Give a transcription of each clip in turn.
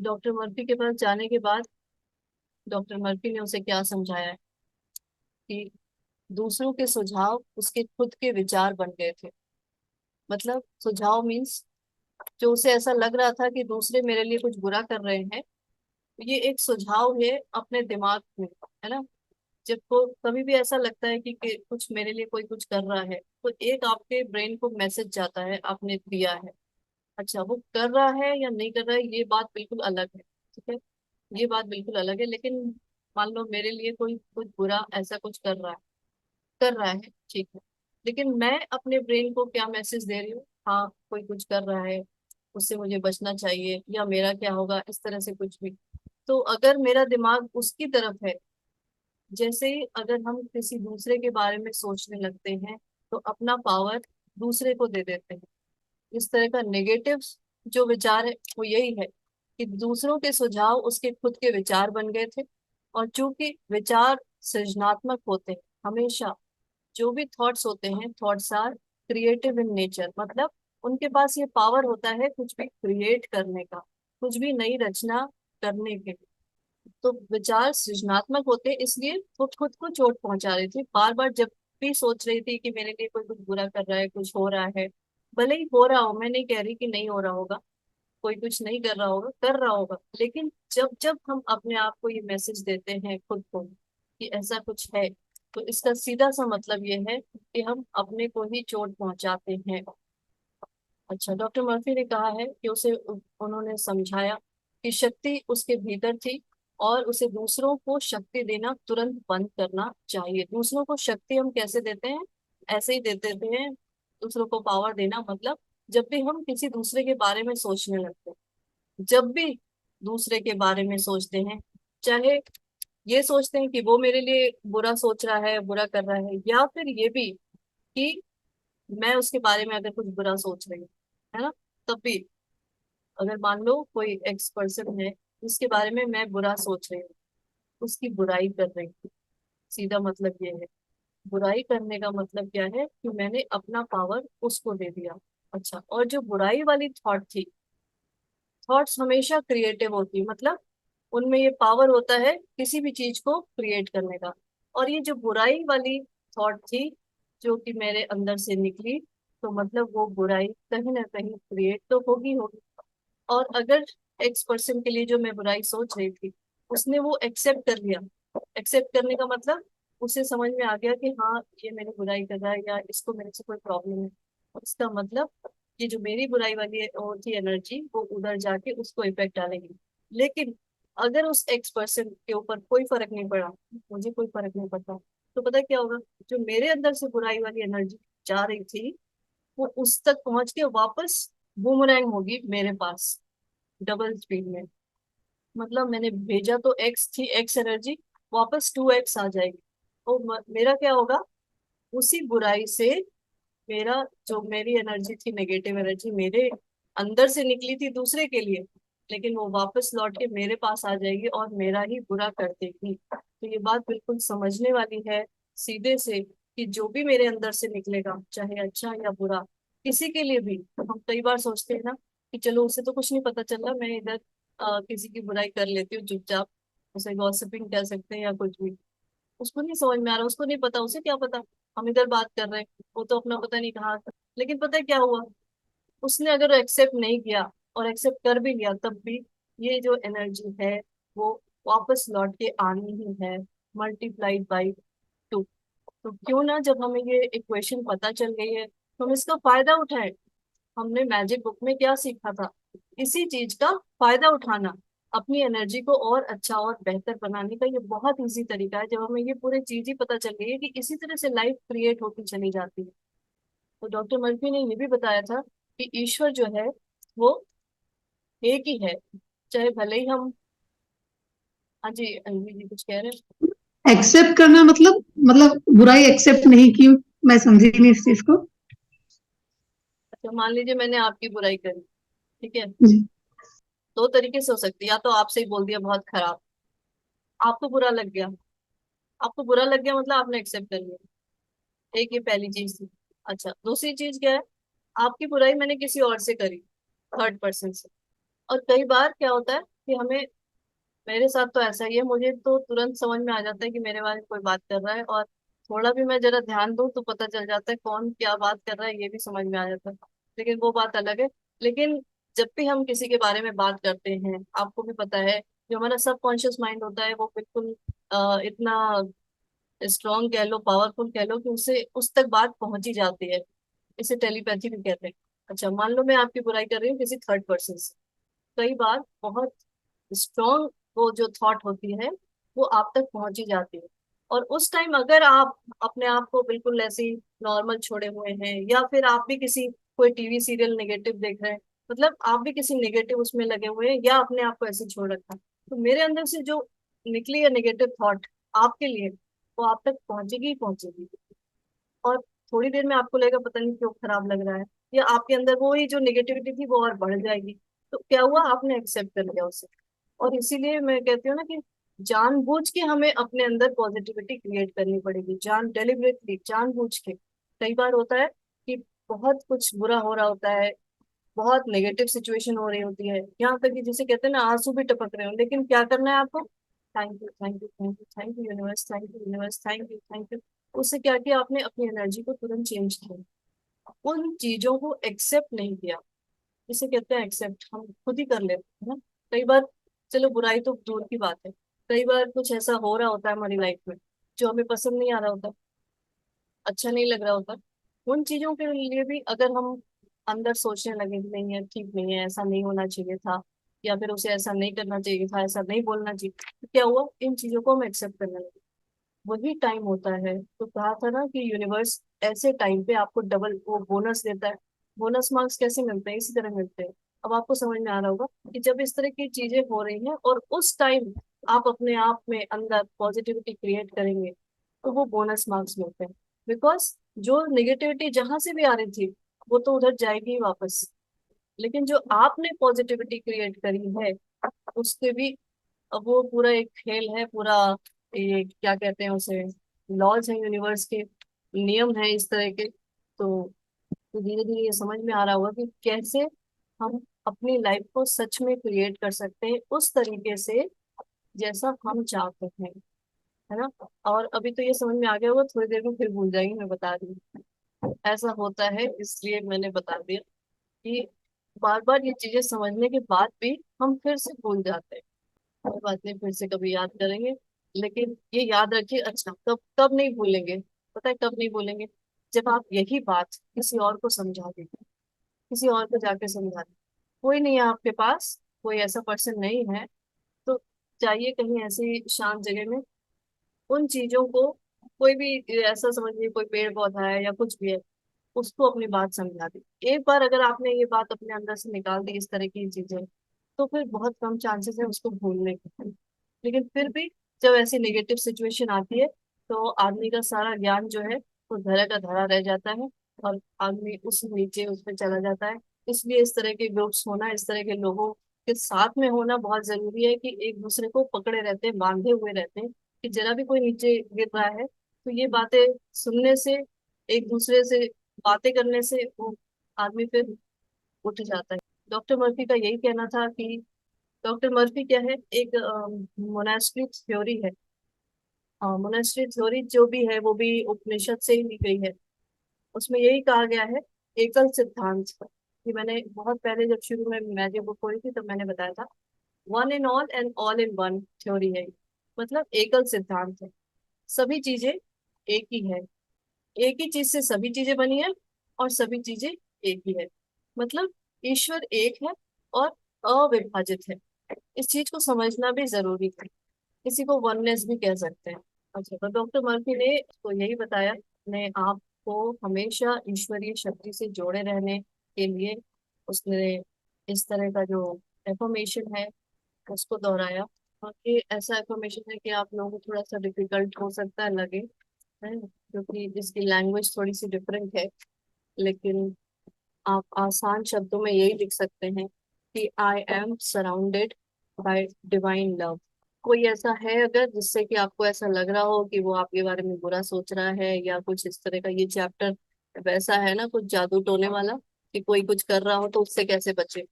Doctor Murphy के पास जाने के बाद डॉक्टर मर्फी ने उसे क्या समझाया है कि दूसरों के सुझाव उसके खुद के विचार बन गए थे। मतलब सुझाव मीन्स जो उसे ऐसा लग रहा था कि दूसरे मेरे लिए कुछ बुरा कर रहे हैं, ये एक सुझाव है अपने दिमाग में, है ना। जब को कभी भी ऐसा लगता है कि कुछ मेरे लिए कोई कुछ कर रहा है, तो एक आपके ब्रेन को मैसेज जाता है आपने दिया है। अच्छा, वो कर रहा है या नहीं कर रहा है ये बात बिल्कुल अलग है, ठीक है। ये बात बिल्कुल अलग है, लेकिन मान लो मेरे लिए कोई कुछ बुरा ऐसा कुछ कर रहा है, ठीक है। लेकिन मैं अपने ब्रेन को क्या मैसेज दे रही हूँ, हाँ कोई कुछ कर रहा है, उससे मुझे बचना चाहिए, या मेरा क्या होगा, इस तरह से कुछ भी। तो अगर मेरा दिमाग उसकी तरफ है, जैसे ही अगर हम किसी दूसरे के बारे में सोचने लगते हैं, तो अपना पावर दूसरे को दे देते हैं। इस तरह का नेगेटिव जो विचार है वो यही है कि दूसरों के सुझाव उसके खुद के विचार बन गए थे। और चूंकि विचार सृजनात्मक होते हैं हमेशा, जो भी थॉट्स होते हैं, thoughts are creative in nature, मतलब उनके पास ये पावर होता है कुछ भी क्रिएट करने का, कुछ भी नई रचना करने के। तो विचार सृजनात्मक होते, इसलिए वो खुद को चोट पहुंचा रही थी बार बार, जब भी सोच रही थी कि मेरे लिए कोई कुछ बुरा कर रहा है, कुछ हो रहा है। भले ही हो रहा हो, मैं नहीं कह रही कि नहीं हो रहा होगा, कोई कुछ नहीं कर रहा होगा, कर रहा होगा, लेकिन जब जब हम अपने आप को ये मैसेज देते हैं खुद को कि ऐसा कुछ है, तो इसका सीधा सा मतलब ये है कि हम अपने को ही चोट पहुंचाते हैं। अच्छा, डॉक्टर मर्फी ने कहा है कि उसे उन्होंने समझाया कि शक्ति उसके भीतर थी, और उसे दूसरों को शक्ति देना तुरंत बंद करना चाहिए। दूसरों को शक्ति हम कैसे देते हैं, ऐसे ही दे देते हैं। दूसरों को पावर देना मतलब जब भी हम किसी दूसरे के बारे में सोचने लगते हैं, जब भी दूसरे के बारे में सोचते हैं, चाहे ये सोचते हैं कि वो मेरे लिए बुरा सोच रहा है, बुरा कर रहा है, या फिर ये भी कि मैं उसके बारे में अगर कुछ बुरा सोच रही हूँ, है ना, तब भी अगर मान लो कोई एक्स पर्सन है जिसके बारे में मैं बुरा सोच रही हूँ, उसकी बुराई कर रही हूँ, सीधा मतलब ये है। बुराई करने का मतलब क्या है कि मैंने अपना पावर उसको दे दिया। अच्छा, और जो बुराई वाली थॉट थी, थॉट्स हमेशा क्रिएटिव होती है, मतलब उनमें ये पावर होता है किसी भी चीज को क्रिएट करने का। और ये जो बुराई वाली थॉट थी जो कि मेरे अंदर से निकली, तो मतलब वो बुराई कहीं ना कहीं क्रिएट तो होगी होगी। और अगर एक्स पर्सन के लिए जो मैं बुराई सोच रही थी, उसने वो एक्सेप्ट कर लिया। एक्सेप्ट करने का मतलब उसे समझ में आ गया कि हाँ ये मेरी बुराई कर रहा है, या इसको मेरे से कोई प्रॉब्लम है, इसका मतलब ये जो मेरी बुराई वाली वो थी एनर्जी, वो उधर जाके उसको इफेक्ट डालेगी। लेकिन अगर उस एक्स पर्सन के ऊपर कोई फर्क नहीं पड़ा, मुझे कोई फर्क नहीं पड़ता, तो पता क्या होगा, जो मेरे अंदर से बुराई वाली एनर्जी जा रही थी, वो उस तक पहुंच के वापस बूमरैंग होगी मेरे पास, डबल स्पीड में। मतलब मैंने भेजा तो एक्स थी, एक्स एनर्जी वापस 2x आ जाएगी। तो मेरा क्या होगा, उसी बुराई से मेरा जो मेरी एनर्जी थी, नेगेटिव एनर्जी मेरे अंदर से निकली थी दूसरे के लिए, लेकिन वो वापस लौट के मेरे पास आ जाएगी और मेरा ही बुरा कर देगी। तो ये बात बिल्कुल समझने वाली है, सीधे से, कि जो भी मेरे अंदर से निकलेगा, चाहे अच्छा या बुरा, किसी के लिए भी। हम कई बार सोचते हैं ना कि चलो उसे तो कुछ नहीं पता चल रहा, मैं इधर किसी की बुराई कर लेती हूँ चुपचाप, उसे गॉसिपिंग कह सकते हैं या कुछ भी। उसको नहीं समझ में आ रहा, उसको नहीं पता, उसे क्या पता, हम इधर बात कर रहे हैं, वो तो अपना पता नहीं कहाँ। लेकिन पता है क्या हुआ, उसने अगर एक्सेप्ट नहीं किया और एक्सेप्ट कर भी लिया, तब भी ये जो एनर्जी है वो वापस लौट के आनी ही है, मल्टीप्लाइड बाई 2। तो क्यों ना, जब हमें ये इक्वेशन पता चल गई है, तो हम इसका फायदा उठाएं। हमने मैजिक बुक में क्या सीखा था, इसी चीज का फायदा उठाना, अपनी एनर्जी को और अच्छा और बेहतर बनाने का। ये बहुत इजी तरीका है, जब हमें ये पूरी चीज ही पता चल गई है कि इसी तरह से लाइफ क्रिएट होती चली जाती है। तो डॉक्टर मर्फी ने ये भी बताया था कि ईश्वर जो है वो एक ही है, चाहे भले ही हम। हाँ जी, अन्वी जी कुछ कह रहे हैं। एक्सेप्ट करना मतलब बुराई एक्सेप्ट नहीं की। मैं समझी नहीं इस चीज को। अच्छा, मान लीजिए मैंने आपकी बुराई करी, ठीक है। जी। दो तरीके से हो सकती है, या तो आपसे ही बोल दिया बहुत खराब, आपको बुरा लग गया। आपको बुरा लग गया मतलब आपने एक्सेप्ट कर लिया, एक ये पहली चीज थी। अच्छा, दूसरी चीज क्या है, आपकी बुराई मैंने किसी और से करी, थर्ड पर्सन से। और कई बार क्या होता है, कि हमें, मेरे साथ तो ऐसा ही है, मुझे तो तुरंत समझ में आ जाता है कि मेरे बारे में कोई बात कर रहा है, और थोड़ा भी मैं जरा ध्यान दूं तो पता चल जाता है कौन क्या बात कर रहा है, ये भी समझ में आ जाता है। लेकिन वो बात अलग है। लेकिन जब भी हम किसी के बारे में बात करते हैं, आपको भी पता है, जो हमारा सबकॉन्शियस माइंड होता है वो बिल्कुल इतना स्ट्रांग कह लो, पावरफुल कह लो, कि उससे उस तक बात पहुंची जाती है। इसे टेलीपैथी भी कहते हैं। अच्छा, मान लो मैं आपकी बुराई कर रही हूँ किसी थर्ड पर्सन से, कई बार बहुत स्ट्रॉन्ग वो जो थॉट होती है वो आप तक पहुंची जाती है। और उस टाइम अगर आप अपने आप को बिल्कुल ऐसे ही नॉर्मल छोड़े हुए हैं, या फिर आप भी किसी कोई टीवी सीरियल नेगेटिव देख रहे हैं, मतलब आप भी किसी नेगेटिव उसमें लगे हुए हैं, या अपने आप को ऐसे छोड़ रखा है, तो मेरे अंदर से जो निकली है नेगेटिव थॉट आपके लिए, वो आप तक पहुंचेगी ही पहुंचेगी। और थोड़ी देर में आपको लगेगा पता नहीं क्यों खराब लग रहा है, या आपके अंदर वो ही जो नेगेटिविटी थी वो और बढ़ जाएगी। तो क्या हुआ, आपने एक्सेप्ट कर लिया उसे। और इसीलिए मैं कहती हूँ ना कि जानबूझ के हमें अपने अंदर पॉजिटिविटी क्रिएट करनी पड़ेगी, डेलिबरेटली, जानबूझ के। कई बार होता है कि बहुत कुछ बुरा हो रहा होता है, बहुत नेगेटिव सिचुएशन हो रही होती है, यहाँ तक कि जिसे कहते हैं ना आंसू भी टपक रहे हो, लेकिन क्या करना है आपको, thank you, thank you, thank you, thank you universe, thank you universe, thank you, thank you. उससे क्या किया आपने, अपनी एनर्जी को तुरंत चेंज किया, उन चीजों को एक्सेप्ट नहीं किया। इसे कहते हैं एक्सेप्ट, हम खुद ही कर लेते हैं ना कई बार। चलो बुराई तो दूर की बात है, कई बार कुछ ऐसा हो रहा होता है हमारी लाइफ में जो हमें पसंद नहीं आ रहा होता, अच्छा नहीं लग रहा होता। उन चीजों के लिए भी अगर हम अंदर सोचने लगे कि नहीं है, ठीक नहीं है, ऐसा नहीं होना चाहिए था, या फिर उसे ऐसा नहीं करना चाहिए था, ऐसा नहीं बोलना चाहिए, तो क्या हुआ, इन चीजों को हम एक्सेप्ट करने लगे। वही टाइम होता है, तो कहा था ना कि यूनिवर्स ऐसे टाइम पे आपको डबल वो बोनस देता है। बोनस मार्क्स कैसे मिलते हैं, इसी तरह मिलते हैं। अब आपको समझ में आ रहा होगा कि जब इस तरह की चीजें हो रही हैं और उस टाइम आप अपने आप में अंदर पॉजिटिविटी क्रिएट करेंगे, तो वो बोनस मार्क्स मिलते हैं। बिकॉज जो नेगेटिविटी जहां से भी आ रही थी वो तो उधर जाएगी ही वापस, लेकिन जो आपने पॉजिटिविटी क्रिएट करी है उसके भी, अब वो पूरा एक खेल है पूरा, ये क्या कहते हैं उसे, लॉज है यूनिवर्स के, नियम है इस तरह के। तो धीरे धीरे ये समझ में आ रहा होगा कि कैसे हम अपनी लाइफ को सच में क्रिएट कर सकते हैं उस तरीके से जैसा हम चाहते हैं, है ना। और अभी तो ये समझ में आ गया होगा, थोड़ी देर में फिर भूल जाएंगे, मैं बता रही हूँ ऐसा होता है, इसलिए मैंने बता दिया कि बार बार ये चीजें समझने के बाद भी हम फिर से भूल जाते हैं। कोई बात नहीं, फिर से कभी याद करेंगे। लेकिन ये याद रखिए, अच्छा कब कब नहीं भूलेंगे, पता है कब नहीं भूलेंगे, जब आप यही बात किसी और को समझा देंगे, किसी और को जाके समझा दें। कोई नहीं है आपके पास, कोई ऐसा पर्सन नहीं है, तो जाइए कहीं ऐसी शांत जगह में, उन चीजों को, कोई भी ऐसा समझिए कोई पेड़ पौधा है या कुछ भी है, उसको अपनी बात समझा दी। एक बार अगर आपने ये बात अपने अंदर से निकाल दी, इस तरह की चीजें, तो फिर बहुत कम चांसेस है उसको भूलने के। लेकिन फिर भी जब ऐसी नेगेटिव सिचुएशन आती है, तो आदमी का सारा ज्ञान जो है वो धरा का धरा रह जाता है, और आदमी उस नीचे उस पर चला जाता है। इसलिए इस तरह के ग्रुप्स होना, इस तरह के लोगों के साथ में होना बहुत जरूरी है, कि एक दूसरे को पकड़े रहते हैं, बांधे हुए रहते हैं, कि जरा भी कोई नीचे गिर रहा है तो ये बातें सुनने से, एक दूसरे से बातें करने से वो आदमी फिर उठ जाता है। डॉक्टर मर्फी का यही कहना था कि, डॉक्टर मर्फी क्या है, एक मोनास्ट्री थ्योरी है। मोनास्ट्री थ्योरी जो भी है वो भी उपनिषद से ही ली गई है। उसमें यही कहा गया है, एकल सिद्धांत, कि मैंने बहुत पहले जब शुरू में मैं जब बुक पढ़ी थी तब मैंने बताया था, one in all and all in one theory है। मतलब एकल सिद्धांत है, सभी चीजें एक ही है, एक ही चीज से सभी चीजें बनी है, और सभी चीजें एक ही है। मतलब ईश्वर एक है और अविभाजित है। इस चीज को समझना भी जरूरी है, किसी को वननेस भी कह सकते हैं। अच्छा, तो डॉक्टर मर्फी ने तो यही बताया, ने आपको हमेशा ईश्वरीय शक्ति से जोड़े रहने के लिए उसने इस तरह का जो एफर्मेशन है उसको दोहराया। और ये ऐसा एफर्मेशन है कि आप लोगों को थोड़ा सा डिफिकल्ट हो सकता है लगे, है, क्योंकि इसकी लैंग्वेज थोड़ी सी डिफरेंट है, लेकिन आप आसान शब्दों में यही लिख सकते हैं कि I am surrounded by divine love. कोई ऐसा है अगर जिससे कि आपको ऐसा लग रहा हो कि वो आपके बारे में बुरा सोच रहा है या कुछ इस तरह का, ये चैप्टर वैसा है ना कुछ जादू टोने वाला, कि कोई कुछ कर रहा हो तो उससे कैसे बचे,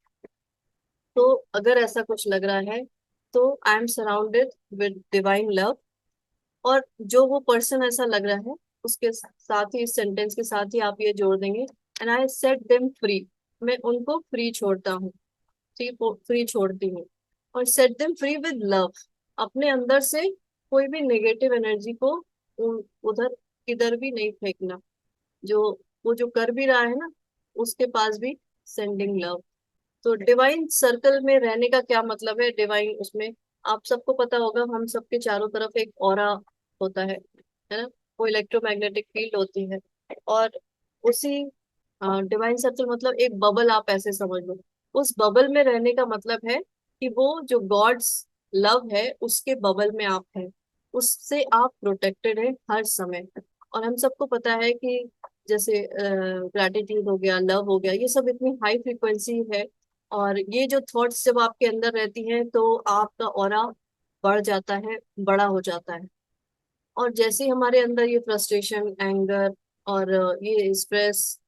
तो अगर ऐसा कुछ लग रहा है तो I am surrounded with divine love. और जो वो पर्सन ऐसा लग रहा है उसके साथ ही, इस सेंटेंस के साथ ही आप ये जोड़ देंगे, and I set them free. मैं उनको फ्री छोड़ता हूँ, ठीक, फ्री छोड़ती हूँ। और set them free with love. अपने अंदर से कोई भी नेगेटिव एनर्जी को उधर किधर भी नहीं फेंकना। जो वो जो कर भी रहा है ना, उसके पास भी सेंडिंग लव। तो डिवाइन सर्कल में रहने का क्या मतलब है? डिवाइन उसमें आप सबको पता होगा, हम सबके चारों तरफ एक ऑरा होता है ना? वो इलेक्ट्रोमैग्नेटिक फील्ड होती है। और उसी डिवाइन सर्कल मतलब एक बबल, आप ऐसे समझ लो। उस बबल में रहने का मतलब है कि वो जो गॉड्स लव है उसके बबल में आप हैं। उससे आप प्रोटेक्टेड है हर समय। और हम सबको पता है कि जैसे ग्रैटिट्यूड हो गया, लव हो गया, ये सब इतनी हाई फ्रिक्वेंसी है। और ये जो थॉट्स जब आपके अंदर रहती हैं तो आपका ऑरा बढ़ जाता है, बड़ा हो जाता है। और जैसे ही हमारे अंदर ये फ्रस्ट्रेशन, एंगर और ये स्ट्रेस,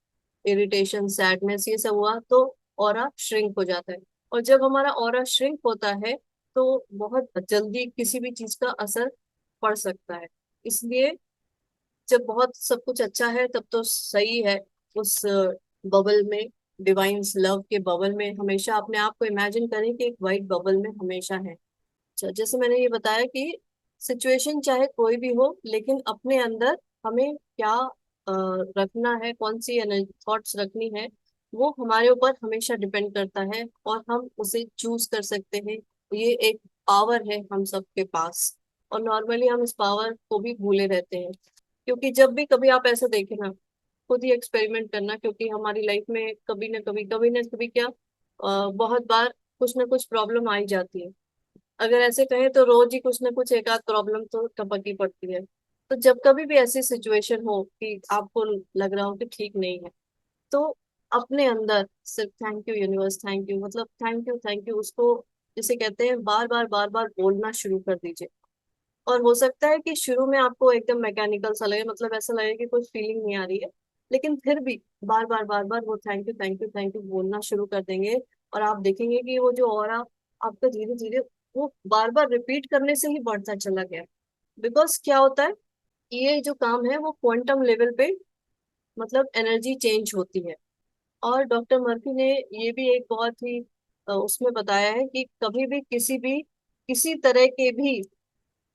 इरिटेशन, सैडनेस, ये सब हुआ तो ऑरा श्रिंक हो जाता है। और जब हमारा ऑरा श्रिंक होता है तो बहुत जल्दी किसी भी चीज का असर पड़ सकता है। इसलिए जब बहुत सब कुछ अच्छा है तब तो सही है। उस बबल में, डिवाइन्स लव के बबल में हमेशा अपने आप को इमेजिन करें कि एक वाइट बबल में हमेशा है। अच्छा, जैसे मैंने ये बताया कि सिचुएशन चाहे कोई भी हो, लेकिन अपने अंदर हमें क्या रखना है, कौन सी थॉट्स रखनी है, वो हमारे ऊपर हमेशा डिपेंड करता है और हम उसे चूज कर सकते हैं। ये एक पावर है हम सबके पास। और नॉर्मली हम इस पावर को भी भूले रहते हैं। क्योंकि जब भी कभी आप ऐसा देखें ना, खुद ही एक्सपेरिमेंट करना, क्योंकि हमारी लाइफ में कभी ना कभी क्या, बहुत बार कुछ ना कुछ प्रॉब्लम आ ही जाती है। अगर ऐसे कहें तो रोज ही कुछ ना कुछ एक आध प्रॉब्लम तो टपक ही पड़ती है। तो जब कभी भी ऐसी सिचुएशन हो कि आपको लग रहा हो कि ठीक नहीं है, तो अपने अंदर सिर्फ thank you universe, thank you, मतलब थैंक यू उसको, जिसे कहते हैं, बार बार बोलना शुरू कर दीजिए। और हो सकता है कि शुरू में आपको एकदम मैकेनिकल सा लगे, मतलब ऐसा लगे कि कुछ फीलिंग नहीं आ रही है, लेकिन फिर भी बार बार वो थैंक यू बोलना शुरू कर देंगे। और आप देखेंगे कि वो जो और आपका धीरे धीरे वो बार बार रिपीट करने से ही बढ़ता चला गया। बिकॉज क्या होता है, ये जो काम है वो क्वांटम लेवल पे, मतलब एनर्जी चेंज होती है। और डॉक्टर मर्फी ने ये भी एक बहुत ही उसमें बताया है कि कभी भी किसी तरह के भी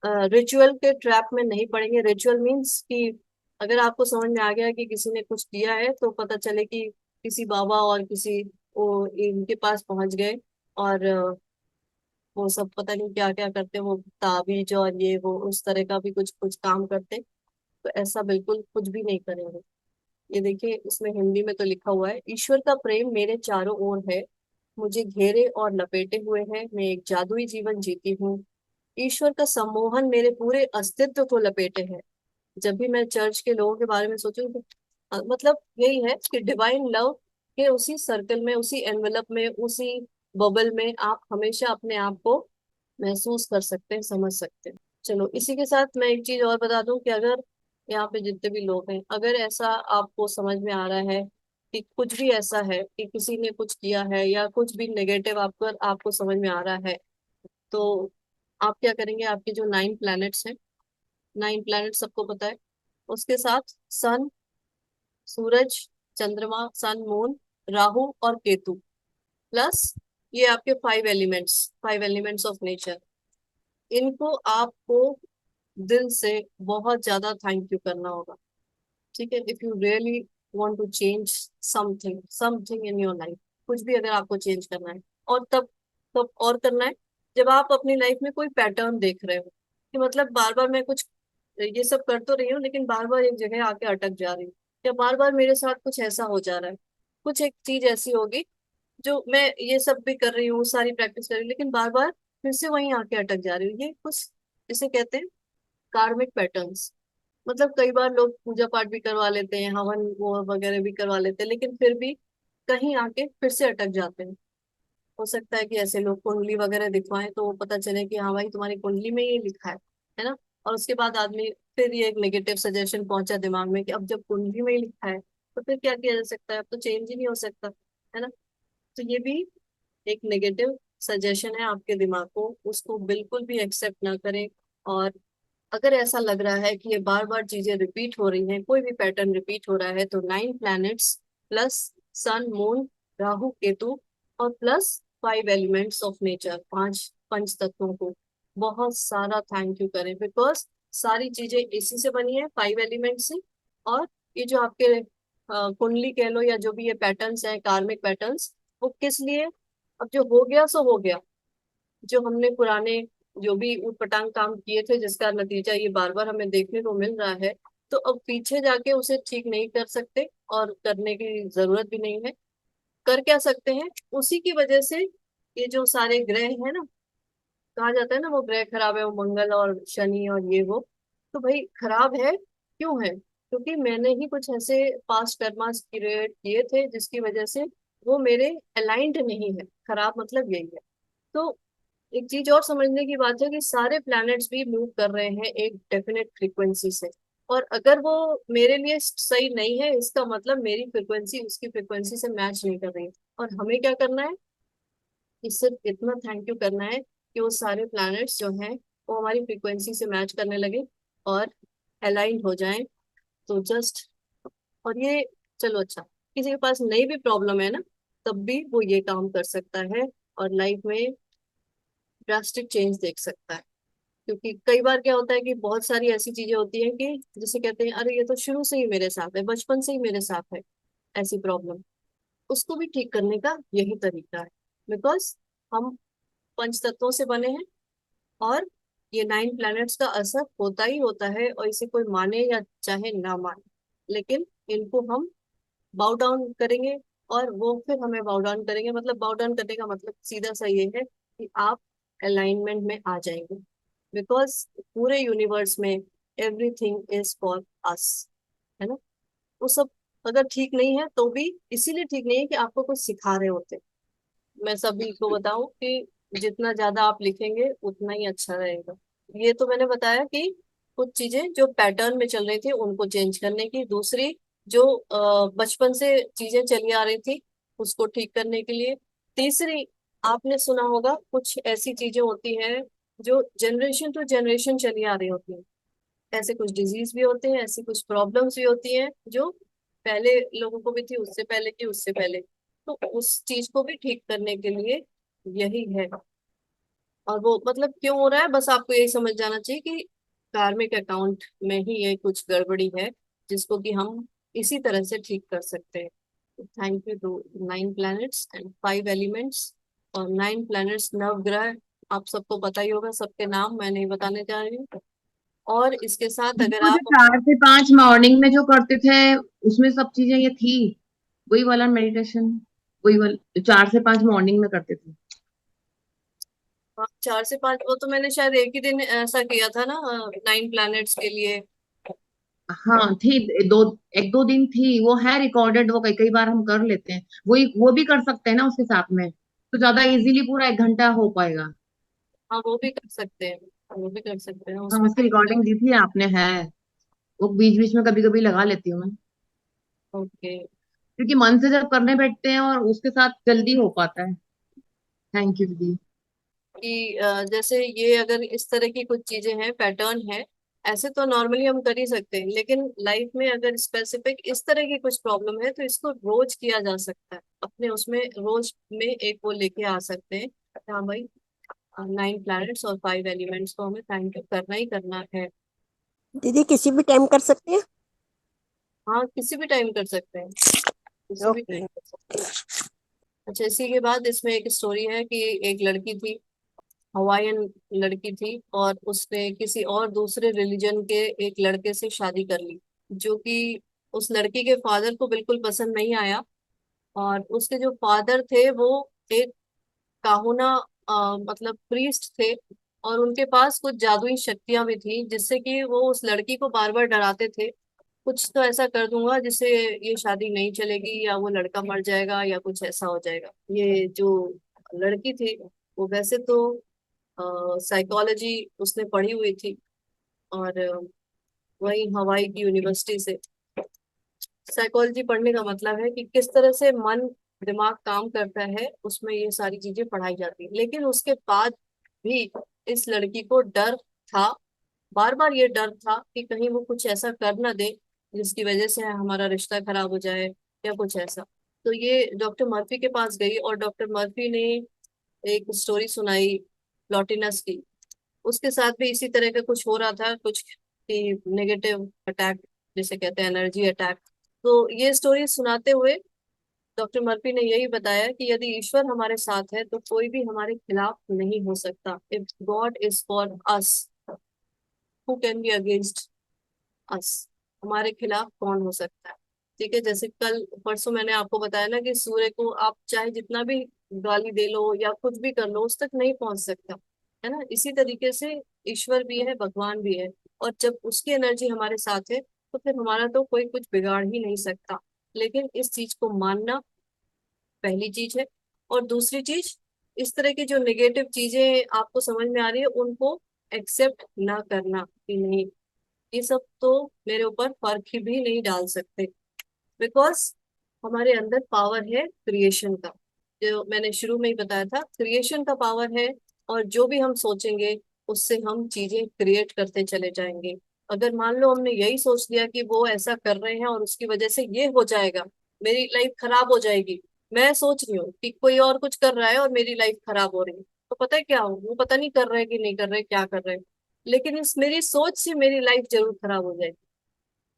रिचुअल के ट्रैप में नहीं पड़ेंगे। रिचुअल मीन्स कि अगर आपको समझ में आ गया कि किसी ने कुछ दिया है, तो पता चले कि किसी बाबा और किसी वो इनके पास पहुंच गए और वो सब पता नहीं क्या क्या करते, वो ताबीज और ये वो उस तरह का भी कुछ कुछ काम करते। तो ऐसा बिल्कुल कुछ भी नहीं करेंगे। ये देखिए, इसमें हिंदी में तो लिखा हुआ है, ईश्वर का प्रेम मेरे चारों ओर है, मुझे घेरे और लपेटे हुए है, मैं एक जादुई जीवन जीती हूँ। ईश्वर का सम्मोहन मेरे पूरे अस्तित्व को लपेटे है। जब भी मैं चर्च के लोगों के बारे में सोचूं तो मतलब यही है कि डिवाइन लव के उसी सर्कल में, उसी एनवेलप में, उसी बबल में आप हमेशा अपने आप को महसूस कर सकते हैं, समझ सकते हैं। चलो, इसी के साथ मैं एक चीज और बता दूं कि अगर यहाँ पे जितने भी लोग हैं, अगर ऐसा आपको समझ में आ रहा है कि कुछ भी ऐसा है कि किसी ने कुछ किया है या कुछ भी नेगेटिव आपको आपको समझ में आ रहा है, तो आप क्या करेंगे? आपके जो 9 प्लैनेट्स हैं, 9 प्लैनेट सबको पता है, उसके साथ सन, सूरज, चंद्रमा, सन, मून, राहु और केतु, प्लस ये आपके 5 एलिमेंट्स, 5 एलिमेंट्स ऑफ नेचर, इनको आपको दिल से बहुत ज्यादा थैंक यू करना होगा। ठीक है? If you really want to change something in your life, कुछ भी अगर आपको चेंज करना है, और तब और करना है जब आप अपनी लाइफ में कोई पैटर्न देख रहे हो कि मतलब बार बार मैं कुछ ये सब कर तो रही हूँ लेकिन बार बार एक जगह आके अटक जा रही हूँ, या बार बार मेरे साथ कुछ ऐसा हो जा रहा है। कुछ एक चीज ऐसी होगी जो मैं ये सब भी कर रही हूँ, सारी प्रैक्टिस कर रही हूँ, लेकिन बार बार फिर से वहीं आके अटक जा रही हूँ। ये कुछ इसे कहते हैं कार्मिक पैटर्न्स। मतलब कई बार लोग पूजा पाठ भी करवा लेते हैं, हवन वो वगैरह भी करवा लेते हैं, लेकिन फिर भी कहीं आके फिर से अटक जाते हैं। हो सकता है कि ऐसे लोग कुंडली वगैरह दिखवाएं तो वो पता चले कि हाँ भाई, तुम्हारी कुंडली में ये लिखा है ना? और उसके बाद आदमी, फिर ये एक नेगेटिव सजेशन पहुंचा दिमाग में कि अब जब कुंडली में ही लिखा है तो फिर क्या किया जा सकता है, अब तो चेंज ही नहीं हो सकता, है ना? तो ये भी एक नेगेटिव सजेशन है आपके दिमाग को, उसको बिल्कुल भी एक्सेप्ट ना करें। और अगर ऐसा लग रहा है कि ये बार बार चीजें रिपीट हो रही हैं, कोई भी पैटर्न रिपीट हो रहा है, तो 9 planets plus sun moon Rahu Ketu और प्लस 5 एलिमेंट्स ऑफ नेचर, 5 पंच तत्वों को बहुत सारा थैंक यू करें। बिकॉज सारी चीजें इसी से बनी है, 5 एलिमेंट से। और ये जो आपके कुंडली कह लो, या जो भी ये पैटर्न्स हैं, कार्मिक पैटर्न्स, वो किस लिए? अब जो हो गया सो हो गया। जो हमने पुराने जो भी उटपटांग काम किए थे, जिसका नतीजा ये बार बार हमें देखने को मिल रहा है, तो अब पीछे जाके उसे ठीक नहीं कर सकते, और करने की जरूरत भी नहीं है। कर क्या सकते हैं? उसी की वजह से ये जो सारे ग्रह है ना, कहा जाता है ना वो ग्रह खराब है, वो मंगल और शनि और ये वो। तो भाई खराब है, क्यों है? क्योंकि मैंने ही कुछ ऐसे पास्ट कर्मास क्रिएट किए थे जिसकी वजह से वो मेरे अलाइंड नहीं है। खराब मतलब यही है। तो एक चीज और समझने की बात है कि सारे प्लैनेट्स भी मूव कर रहे हैं एक डेफिनेट फ्रीक्वेंसी से। और अगर वो मेरे लिए सही नहीं है, इसका मतलब मेरी फ्रीक्वेंसी उसकी फ्रीक्वेंसी से मैच नहीं कर रही है। और हमें क्या करना है? कि सिर्फ इतना थैंक यू करना है कि वो सारे प्लैनेट्स जो हैं वो हमारी फ्रीक्वेंसी से मैच करने लगे और अलाइन हो जाएं। तो जस्ट, और ये, चलो अच्छा, किसी के पास नई भी प्रॉब्लम है ना, तब भी वो ये काम कर सकता है और लाइफ में ड्रास्टिक चेंज देख सकता है। क्योंकि कई बार क्या होता है कि बहुत सारी ऐसी चीजें होती हैं कि जिसे कहते हैं अरे ये तो शुरू से ही मेरे साथ है, बचपन से ही मेरे साथ है, ऐसी प्रॉब्लम, उसको भी ठीक करने का यही तरीका है। बिकॉज हम पंच तत्वों से बने हैं, और ये 9 प्लैनेट्स का असर होता ही होता है, और इसे कोई माने या चाहे ना माने, लेकिन इनको हम बाउ डाउन करेंगे, और वो फिर हमें बाउ डाउन करेंगे। मतलब बाउ डाउन करने का मतलब सीधा सा ये है कि आप अलाइनमेंट में आ जाएंगे। बिकॉज पूरे यूनिवर्स में एवरीथिंग इज फॉर अस, है ना। वो सब अगर ठीक नहीं है तो भी इसीलिए ठीक नहीं है कि आपको कुछ सिखा रहे होते। मैं सभी को बताऊं कि जितना ज्यादा आप लिखेंगे उतना ही अच्छा रहेगा। ये तो मैंने बताया कि कुछ चीजें जो पैटर्न में चल रही थी उनको चेंज करने की। दूसरी, जो बचपन से चीजें चली आ रही थी उसको ठीक करने के लिए। तीसरी, आपने सुना होगा कुछ ऐसी चीजें होती हैं जो जनरेशन टू जनरेशन चली आ रही होती हैं। ऐसे कुछ डिजीज भी होते हैं, ऐसी कुछ प्रॉब्लम्स भी होती हैं जो पहले लोगों को भी थी, उससे पहले की, उससे पहले। तो उस चीज को भी ठीक करने के लिए यही है। और वो मतलब क्यों हो रहा है, बस आपको यही समझ जाना चाहिए कि कार्मिक अकाउंट में ही ये कुछ गड़बड़ी है, जिसको कि हम इसी तरह से ठीक कर सकते हैं। Thank you to 9 planets and 5 elements. और 9 प्लैनेट्स नवग्रह, आप सबको पता ही होगा, सबके नाम मैं नहीं बताने जा रही हूँ। और इसके साथ अगर वो जो आप, 4 से 5 मॉर्निंग में जो करते थे, उसमें सब चीजें ये थी, वही वाला मेडिटेशन, वही वाला जो 4 से 5 मॉर्निंग में करते थे। हाँ, 4 से 5, वो तो मैंने शायद एक ही दिन ऐसा किया था ना, 9 प्लैनेट्स के लिए। हाँ थी, 1 2 दिन थी, वो है रिकॉर्डेड, वो कई कई बार हम कर लेते हैं। वही वो भी कर सकते हैं ना उसके साथ में, तो ज्यादा इजीली पूरा 1 घंटा हो पाएगा। हाँ, वो भी कर सकते हैं, वो भी कर सकते हैं, हाँ उसमें उसकी कोई दिक्कत रिकॉर्डिंग दी थी आपने, है। वो बीच बीच में कभी कभी लगा लेती हूँ मैं, नहीं। ओके। क्योंकि मन से जब करने बैठते हैं और उसके साथ जल्दी हो पाता है। थैंक यू दीदी। कि जैसे ये अगर इस तरह की कुछ चीजें हैं, पैटर्न है, ऐसे तो नॉर्मली हम कर ही सकते हैं, लेकिन लाइफ में अगर स्पेसिफिक इस तरह की कुछ प्रॉब्लम है तो इसको रोज किया जा सकता है। अपने उसमें रोज में एक वो लेके आ सकते हैं। हाँ भाई, 9 प्लैनेट्स और 5 एलिमेंट्स को हमें थैंक यू करना ही करना है। दीदी किसी भी टाइम कर सकते हैं? हाँ, किसी भी टाइम कर सकते हैं, किसी भी ओके। टाइम कर सकते हैं। अच्छा, इसी के बाद इसमें एक स्टोरी है कि एक लड़की थी, हवाईयन लड़की थी, और उसने किसी और दूसरे रिलीजन के एक लड़के से शादी कर ली, जो कि उस लड़की के फादर को बिल्कुल पसंद नहीं आया। और उसके जो फादर थे वो एक काहुना, मतलब प्रीस्ट थे, और उनके पास कुछ जादुई शक्तियां भी थी, जिससे कि वो उस लड़की को बार बार डराते थे, कुछ तो ऐसा कर दूंगा जिससे ये शादी नहीं चलेगी, या वो लड़का मर जाएगा, या कुछ ऐसा हो जाएगा। ये जो लड़की थी वो वैसे तो साइकोलॉजी उसने पढ़ी हुई थी, और वही हवाई की यूनिवर्सिटी से। साइकोलॉजी पढ़ने का मतलब है कि किस तरह से मन दिमाग काम करता है उसमें ये सारी चीजें पढ़ाई जाती है। लेकिन उसके बाद भी इस लड़की को डर था, बार बार ये डर था कि कहीं वो कुछ ऐसा कर ना दे जिसकी वजह से हमारा रिश्ता खराब हो जाए या कुछ ऐसा। तो ये डॉक्टर मर्फी के पास गई और डॉक्टर मर्फी ने एक स्टोरी सुनाई प्लॉटिनस की। उसके साथ भी इसी तरह का कुछ हो रहा था, कुछ कि नेगेटिव अटैक जिसे कहते हैं एनर्जी अटैक। तो ये स्टोरी सुनाते हुए डॉक्टर मर्फी ने यही बताया कि यदि ईश्वर हमारे साथ है तो कोई भी हमारे खिलाफ नहीं हो सकता। If God is for us, who can be against us? हमारे खिलाफ कौन हो सकता है? ठीक है, जैसे कल परसों मैंने आपको बताया ना कि सूर्य को आप चाहे जितना भी गाली दे लो या कुछ भी कर लो उस तक नहीं पहुंच सकता, है ना। इसी तरीके से ईश्वर भी है, भगवान भी है, और जब उसकी एनर्जी हमारे साथ है तो फिर हमारा तो कोई कुछ बिगाड़ ही नहीं सकता। लेकिन इस चीज को मानना पहली चीज है। और दूसरी चीज, इस तरह की जो नेगेटिव चीजें आपको समझ में आ रही है उनको एक्सेप्ट ना करना कि नहीं, ये सब तो मेरे ऊपर फर्क ही भी नहीं डाल सकते। बिकॉज हमारे अंदर पावर है क्रिएशन का, जो मैंने शुरू में ही बताया था, क्रिएशन का पावर है। और जो भी हम सोचेंगे उससे हम चीजें क्रिएट करते चले जाएंगे। अगर मान लो हमने यही सोच लिया कि वो ऐसा कर रहे हैं और उसकी वजह से ये हो जाएगा, मेरी लाइफ खराब हो जाएगी। मैं सोच रही हूँ कि कोई और कुछ कर रहा है और मेरी लाइफ खराब हो रही है, तो पता है क्या हो, वो पता नहीं कर रहे कि नहीं कर रहे, क्या कर रहे हैं, लेकिन इस मेरी सोच से मेरी लाइफ जरूर खराब हो जाएगी।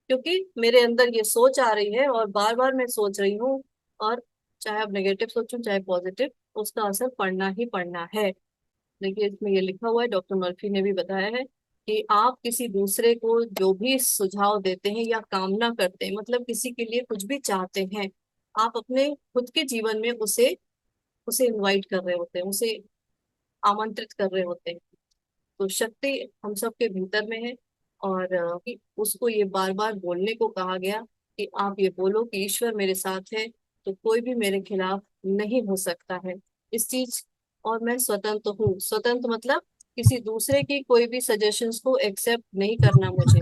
क्योंकि मेरे अंदर ये सोच आ रही है और बार बार मैं सोच रही हूँ। और चाहे अब नेगेटिव सोचूं चाहे पॉजिटिव, उसका असर पड़ना ही पड़ना है। देखिए इसमें ये लिखा हुआ है, डॉक्टर मर्फी ने भी बताया है कि आप किसी दूसरे को जो भी सुझाव देते हैं या कामना करते हैं, मतलब किसी के लिए कुछ भी चाहते हैं, आप अपने खुद के जीवन में उसे उसे इनवाइट कर रहे होते हैं, उसे आमंत्रित कर रहे होते हैं। तो शक्ति हम सबके भीतर में है। और कि उसको ये बार बार बोलने को कहा गया कि आप ये बोलो कि ईश्वर मेरे साथ है तो कोई भी मेरे खिलाफ नहीं हो सकता है। इस चीज, और मैं स्वतंत्र हूँ। स्वतंत्र मतलब किसी दूसरे की कोई भी सजेशंस को एक्सेप्ट नहीं करना मुझे।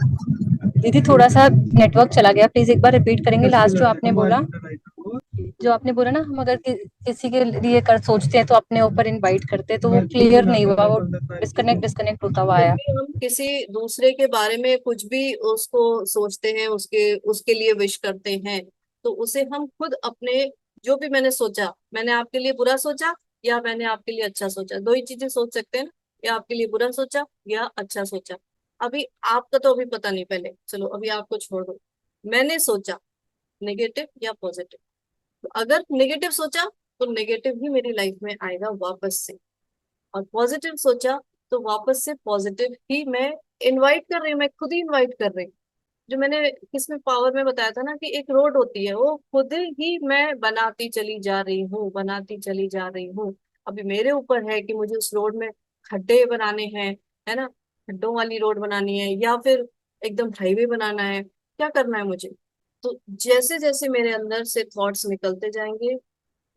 दीदी थोड़ा सा नेटवर्क चला गया, प्लीज एक बार रिपीट करेंगे लास्ट जो आपने बोला। जो आपने बोला ना, हम अगर किसी के लिए कर सोचते हैं तो अपने ऊपर इनवाइट करते हैं, तो वो क्लियर नहीं हुआ, वो डिस्कनेक्ट डिस्कनेक्ट होता हुआ जब आया। भी हम किसी दूसरे के बारे में कुछ भी उसको सोचते हैं, उसके उसके लिए विश करते हैं, तो उसे हम खुद अपने, जो भी मैंने सोचा, मैंने आपके लिए बुरा सोचा या मैंने आपके लिए अच्छा सोचा, दो ही चीजें सोच सकते हैं ना, या आपके लिए बुरा सोचा या अच्छा सोचा। अभी आपका तो अभी पता नहीं, पहले चलो अभी आपको छोड़ दो, मैंने सोचा नेगेटिव या पॉजिटिव। तो अगर नेगेटिव सोचा तो नेगेटिव ही मेरी लाइफ में आएगा वापस से, और पॉजिटिव सोचा तो वापस से पॉजिटिव ही मैं इनवाइट कर रही हूँ, मैं खुद ही इनवाइट कर रही हूँ। जो मैंने किसमें पावर में बताया था ना कि एक रोड होती है, वो खुद ही मैं बनाती चली जा रही हूँ, बनाती चली जा रही हूँ। अभी मेरे ऊपर है कि मुझे उस रोड में खड्डे बनाने हैं, है ना, खड्डों वाली रोड बनानी है या फिर एकदम हाईवे बनाना है, क्या करना है मुझे। तो जैसे जैसे मेरे अंदर से थॉट्स निकलते जाएंगे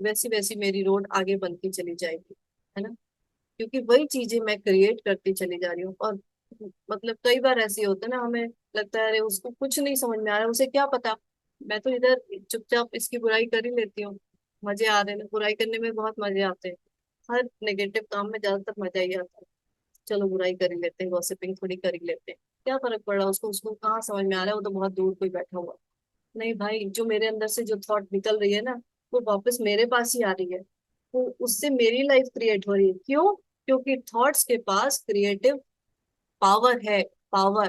वैसी वैसी मेरी रोड आगे बनती चली जाएगी, है ना। क्योंकि वही चीजें मैं क्रिएट करती चली जा रही हूँ। और मतलब कई बार ऐसे होता है ना, हमें लगता है अरे उसको कुछ नहीं समझ में आ रहा है, उसे क्या पता, मैं तो इधर चुपचाप इसकी बुराई कर ही लेती हूँ। मजे आ रहे हैं ना, बुराई करने में बहुत मजे आते हैं। हर नेगेटिव काम में ज्यादातर मजा ही आता है। चलो बुराई कर ही लेते हैं, गॉसिपिंग थोड़ी कर ही लेते हैं, क्या फर्क पड़ रहा है उसको, उसको कहाँ समझ में आ रहा है, वो तो बहुत दूर कोई बैठा हुआ है। नहीं भाई, जो मेरे अंदर से जो थॉट निकल रही है ना, वो वापस मेरे पास ही आ रही है। तो उससे मेरी लाइफ क्रिएट हो रही है। क्यों? क्योंकि थॉट्स के पास क्रिएटिव पावर है। पावर,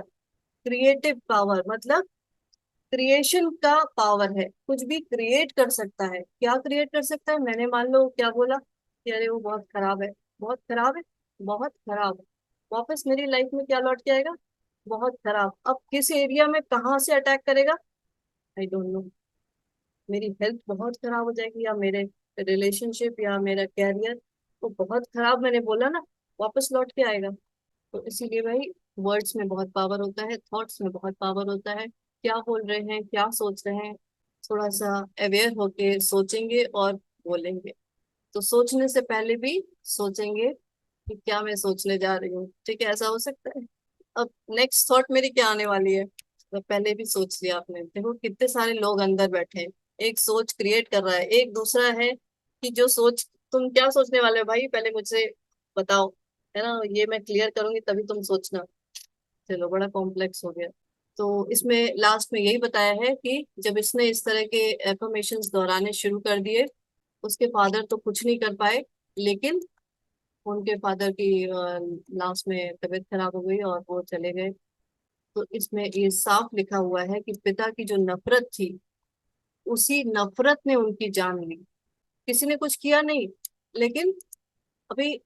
क्रिएटिव पावर मतलब क्रिएशन का पावर है, कुछ भी क्रिएट कर सकता है। क्या क्रिएट कर सकता है? मैंने मान लो क्या बोला कि अरे वो बहुत खराब है, बहुत खराब है, बहुत खराब है, वापस मेरी लाइफ में क्या लौट के आएगा? बहुत खराब। अब किस एरिया में कहाँ से अटैक करेगा, आई डोंट नो। मेरी हेल्थ बहुत खराब हो जाएगी या मेरे रिलेशनशिप या मेरा कैरियर, तो बहुत खराब मैंने बोला ना, वापस लौट के आएगा। तो इसीलिए भाई, वर्ड्स में बहुत पावर होता है, थॉट्स में बहुत पावर होता है। क्या बोल रहे हैं, क्या सोच रहे हैं, थोड़ा सा अवेयर होके सोचेंगे और बोलेंगे। तो सोचने से पहले भी सोचेंगे कि क्या मैं सोचने जा रही हूँ, ठीक है, ऐसा हो सकता है। अब नेक्स्ट थॉट मेरी क्या आने वाली है, तो पहले भी सोच लिया आपने। देखो कितने सारे लोग अंदर बैठे हैं, एक सोच क्रिएट कर रहा है, एक दूसरा है कि जो सोच, तुम क्या सोचने वाले हो भाई पहले मुझे बताओ, है ना, ये मैं क्लियर करूंगी तभी तुम सोचना। चलो बड़ा कॉम्प्लेक्स हो गया। तो इसमें लास्ट में यही बताया है कि जब इसने इस तरह के एफर्मेशंस दोहराने शुरू कर दिए, उसके फादर तो कुछ नहीं कर पाए, लेकिन उनके फादर की लास्ट में तबीयत खराब हो गई और वो चले गए। तो इसमें ये साफ लिखा हुआ है कि पिता की जो नफरत थी, उसी नफरत ने उनकी जान ली। किसी ने कुछ किया नहीं, लेकिन अभी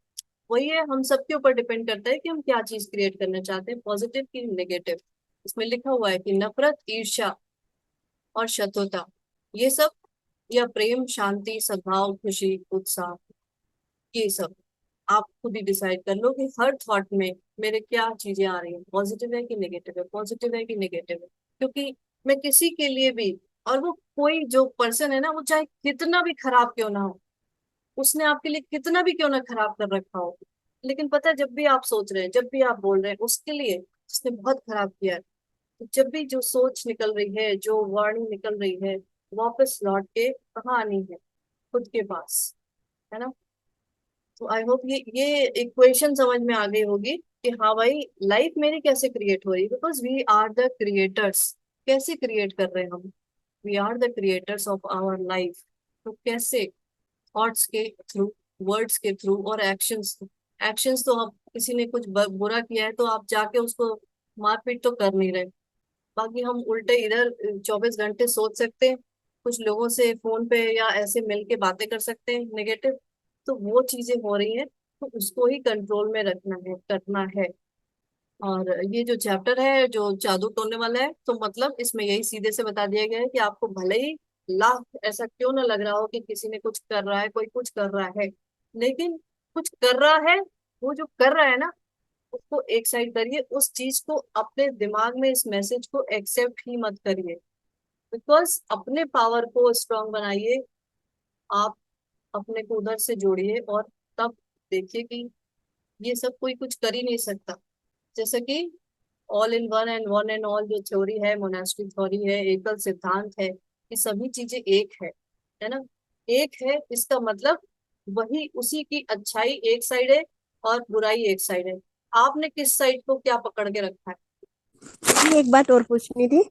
वही है, हम सबके ऊपर डिपेंड करता है कि हम क्या चीज क्रिएट करना चाहते हैं, पॉजिटिव की नेगेटिव। इसमें लिखा हुआ है कि नफरत, ईर्ष्या और शत्रुता, ये सब, या प्रेम, शांति, सद्भाव, खुशी, उत्साह, ये सब आप खुद ही डिसाइड कर लो कि हर थॉट में मेरे क्या चीजें आ रही हैं, पॉजिटिव है कि नेगेटिव है, पॉजिटिव है कि नेगेटिव है। क्योंकि मैं किसी के लिए भी, और वो कोई जो पर्सन है ना, वो चाहे कितना भी खराब क्यों ना हो, उसने आपके लिए कितना भी क्यों ना खराब कर रखा हो, लेकिन पता है जब भी आप सोच रहे हैं, जब भी आप बोल रहे हैं उसके लिए उसने बहुत खराब किया है, तो जब भी जो सोच निकल रही है, जो वाणी निकल रही है, वापस लौट के कहाँ आनी है, खुद के पास, है ना। तो आई होप ये इक्वेशन समझ में आ गई होगी कि हाँ भाई, लाइफ मेरी कैसे क्रिएट हो रही है, because we are the creators. कैसे क्रिएट कर रहे हैं हम? We are the creators of our life. तो कैसे? थॉट्स के थ्रू, वर्ड्स के थ्रू, और एक्शंस। एक्शंस तो हम, किसी ने कुछ बुरा किया है तो आप जाके उसको मारपीट तो कर नहीं रहे, बाकी हम उल्टे इधर 24 घंटे सोच सकते हैं, कुछ लोगों से फोन पे या ऐसे मिल के बातें कर सकते हैं नेगेटिव। तो वो चीजें हो रही हैं, तो उसको ही कंट्रोल में रखना है, करना है। और ये जो चैप्टर है जो जादू टोने वाला है, तो मतलब इसमें यही सीधे से बता दिया गया है कि आपको भले ही लाख ऐसा क्यों ना लग रहा हो कि किसी ने कुछ कर रहा है, कोई कुछ कर रहा है, लेकिन कुछ कर रहा है, वो जो कर रहा है ना, उसको एक साइड करिए, उस चीज को अपने दिमाग में, इस मैसेज को एक्सेप्ट ही मत करिए। बिकॉज अपने पावर को स्ट्रांग बनाइए, आप अपने को उधर से जोड़िए, और तब देखिए कि ये सब कोई कुछ कर ही नहीं सकता। जैसे कि all in one and one and all जो थ्योरी है, मोनास्ट्री थ्योरी है, एकल सिद्धांत है, ये सभी चीजें एक है ना। एक है इसका मतलब वही, उसी की अच्छाई एक साइड है और बुराई एक साइड है। आपने किस साइड को क्या पकड़ के रखा है? दीदी एक बात और पूछनी थी।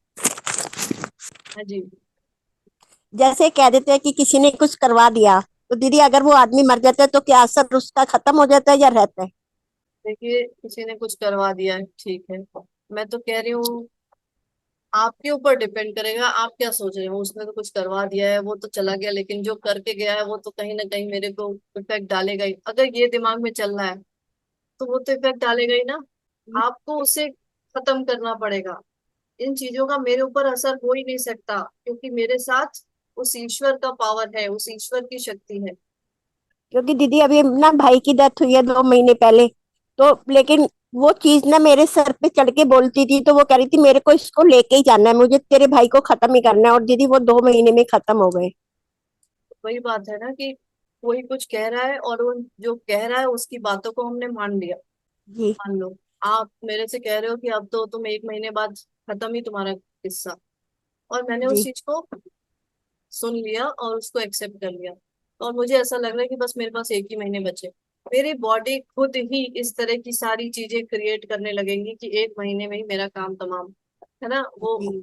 हाँ जी। जैसे कह देते हैं कि किसी ने कुछ करवा दिया, तो दीदी अगर वो आदमी मर जाता है तो क्या असर उसका खत्म हो जाता है या रहता है? देखिए, किसी ने कुछ करवा दिया है, ठीक है, मैं तो कह रही हूँ आपके ऊपर डिपेंड करेगा आप क्या सोच रहे हो। उसने तो कुछ करवा दिया है, वो तो चला गया, लेकिन जो करके गया है वो तो कहीं ना कहीं मेरे को इफेक्ट डालेगा ही। अगर ये दिमाग में चल रहा है तो वो तो इफेक्ट डालेगा ही ना। आपको उसे खत्म करना पड़ेगा। इन चीजों का मेरे ऊपर असर हो ही नहीं सकता, क्योंकि मेरे साथ उस ईश्वर का पावर है, उस ईश्वर की शक्ति है। क्योंकि दीदी अभी ना भाई की डेथ हुई है 2 महीने पहले, तो लेकिन वो चीज ना मेरे सर पे चढ़ के बोलती थी, तो वो कह रही थी मेरे को इसको लेके ही जाना है, मुझे तेरे भाई को खत्म ही करना है। और दीदी वो 2 महीने में खत्म हो गए। वही बात है ना कि कोई कुछ कह रहा है और वो जो कह रहा है उसकी बातों को हमने मान लिया। जी। मान लो आप मेरे से कह रहे हो कि अब तो तुम 1 महीने बाद खत्म ही तुम्हारा किस्सा, और मैंने उस जी। चीज को सुन लिया और उसको एक्सेप्ट कर लिया, और मुझे ऐसा लग रहा है कि बस मेरे पास 1 ही महीने बचे। मेरी बॉडी खुद ही इस तरह की सारी चीजें क्रिएट करने लगेंगी कि 1 महीने में ही मेरा काम तमाम, है ना। वो जी।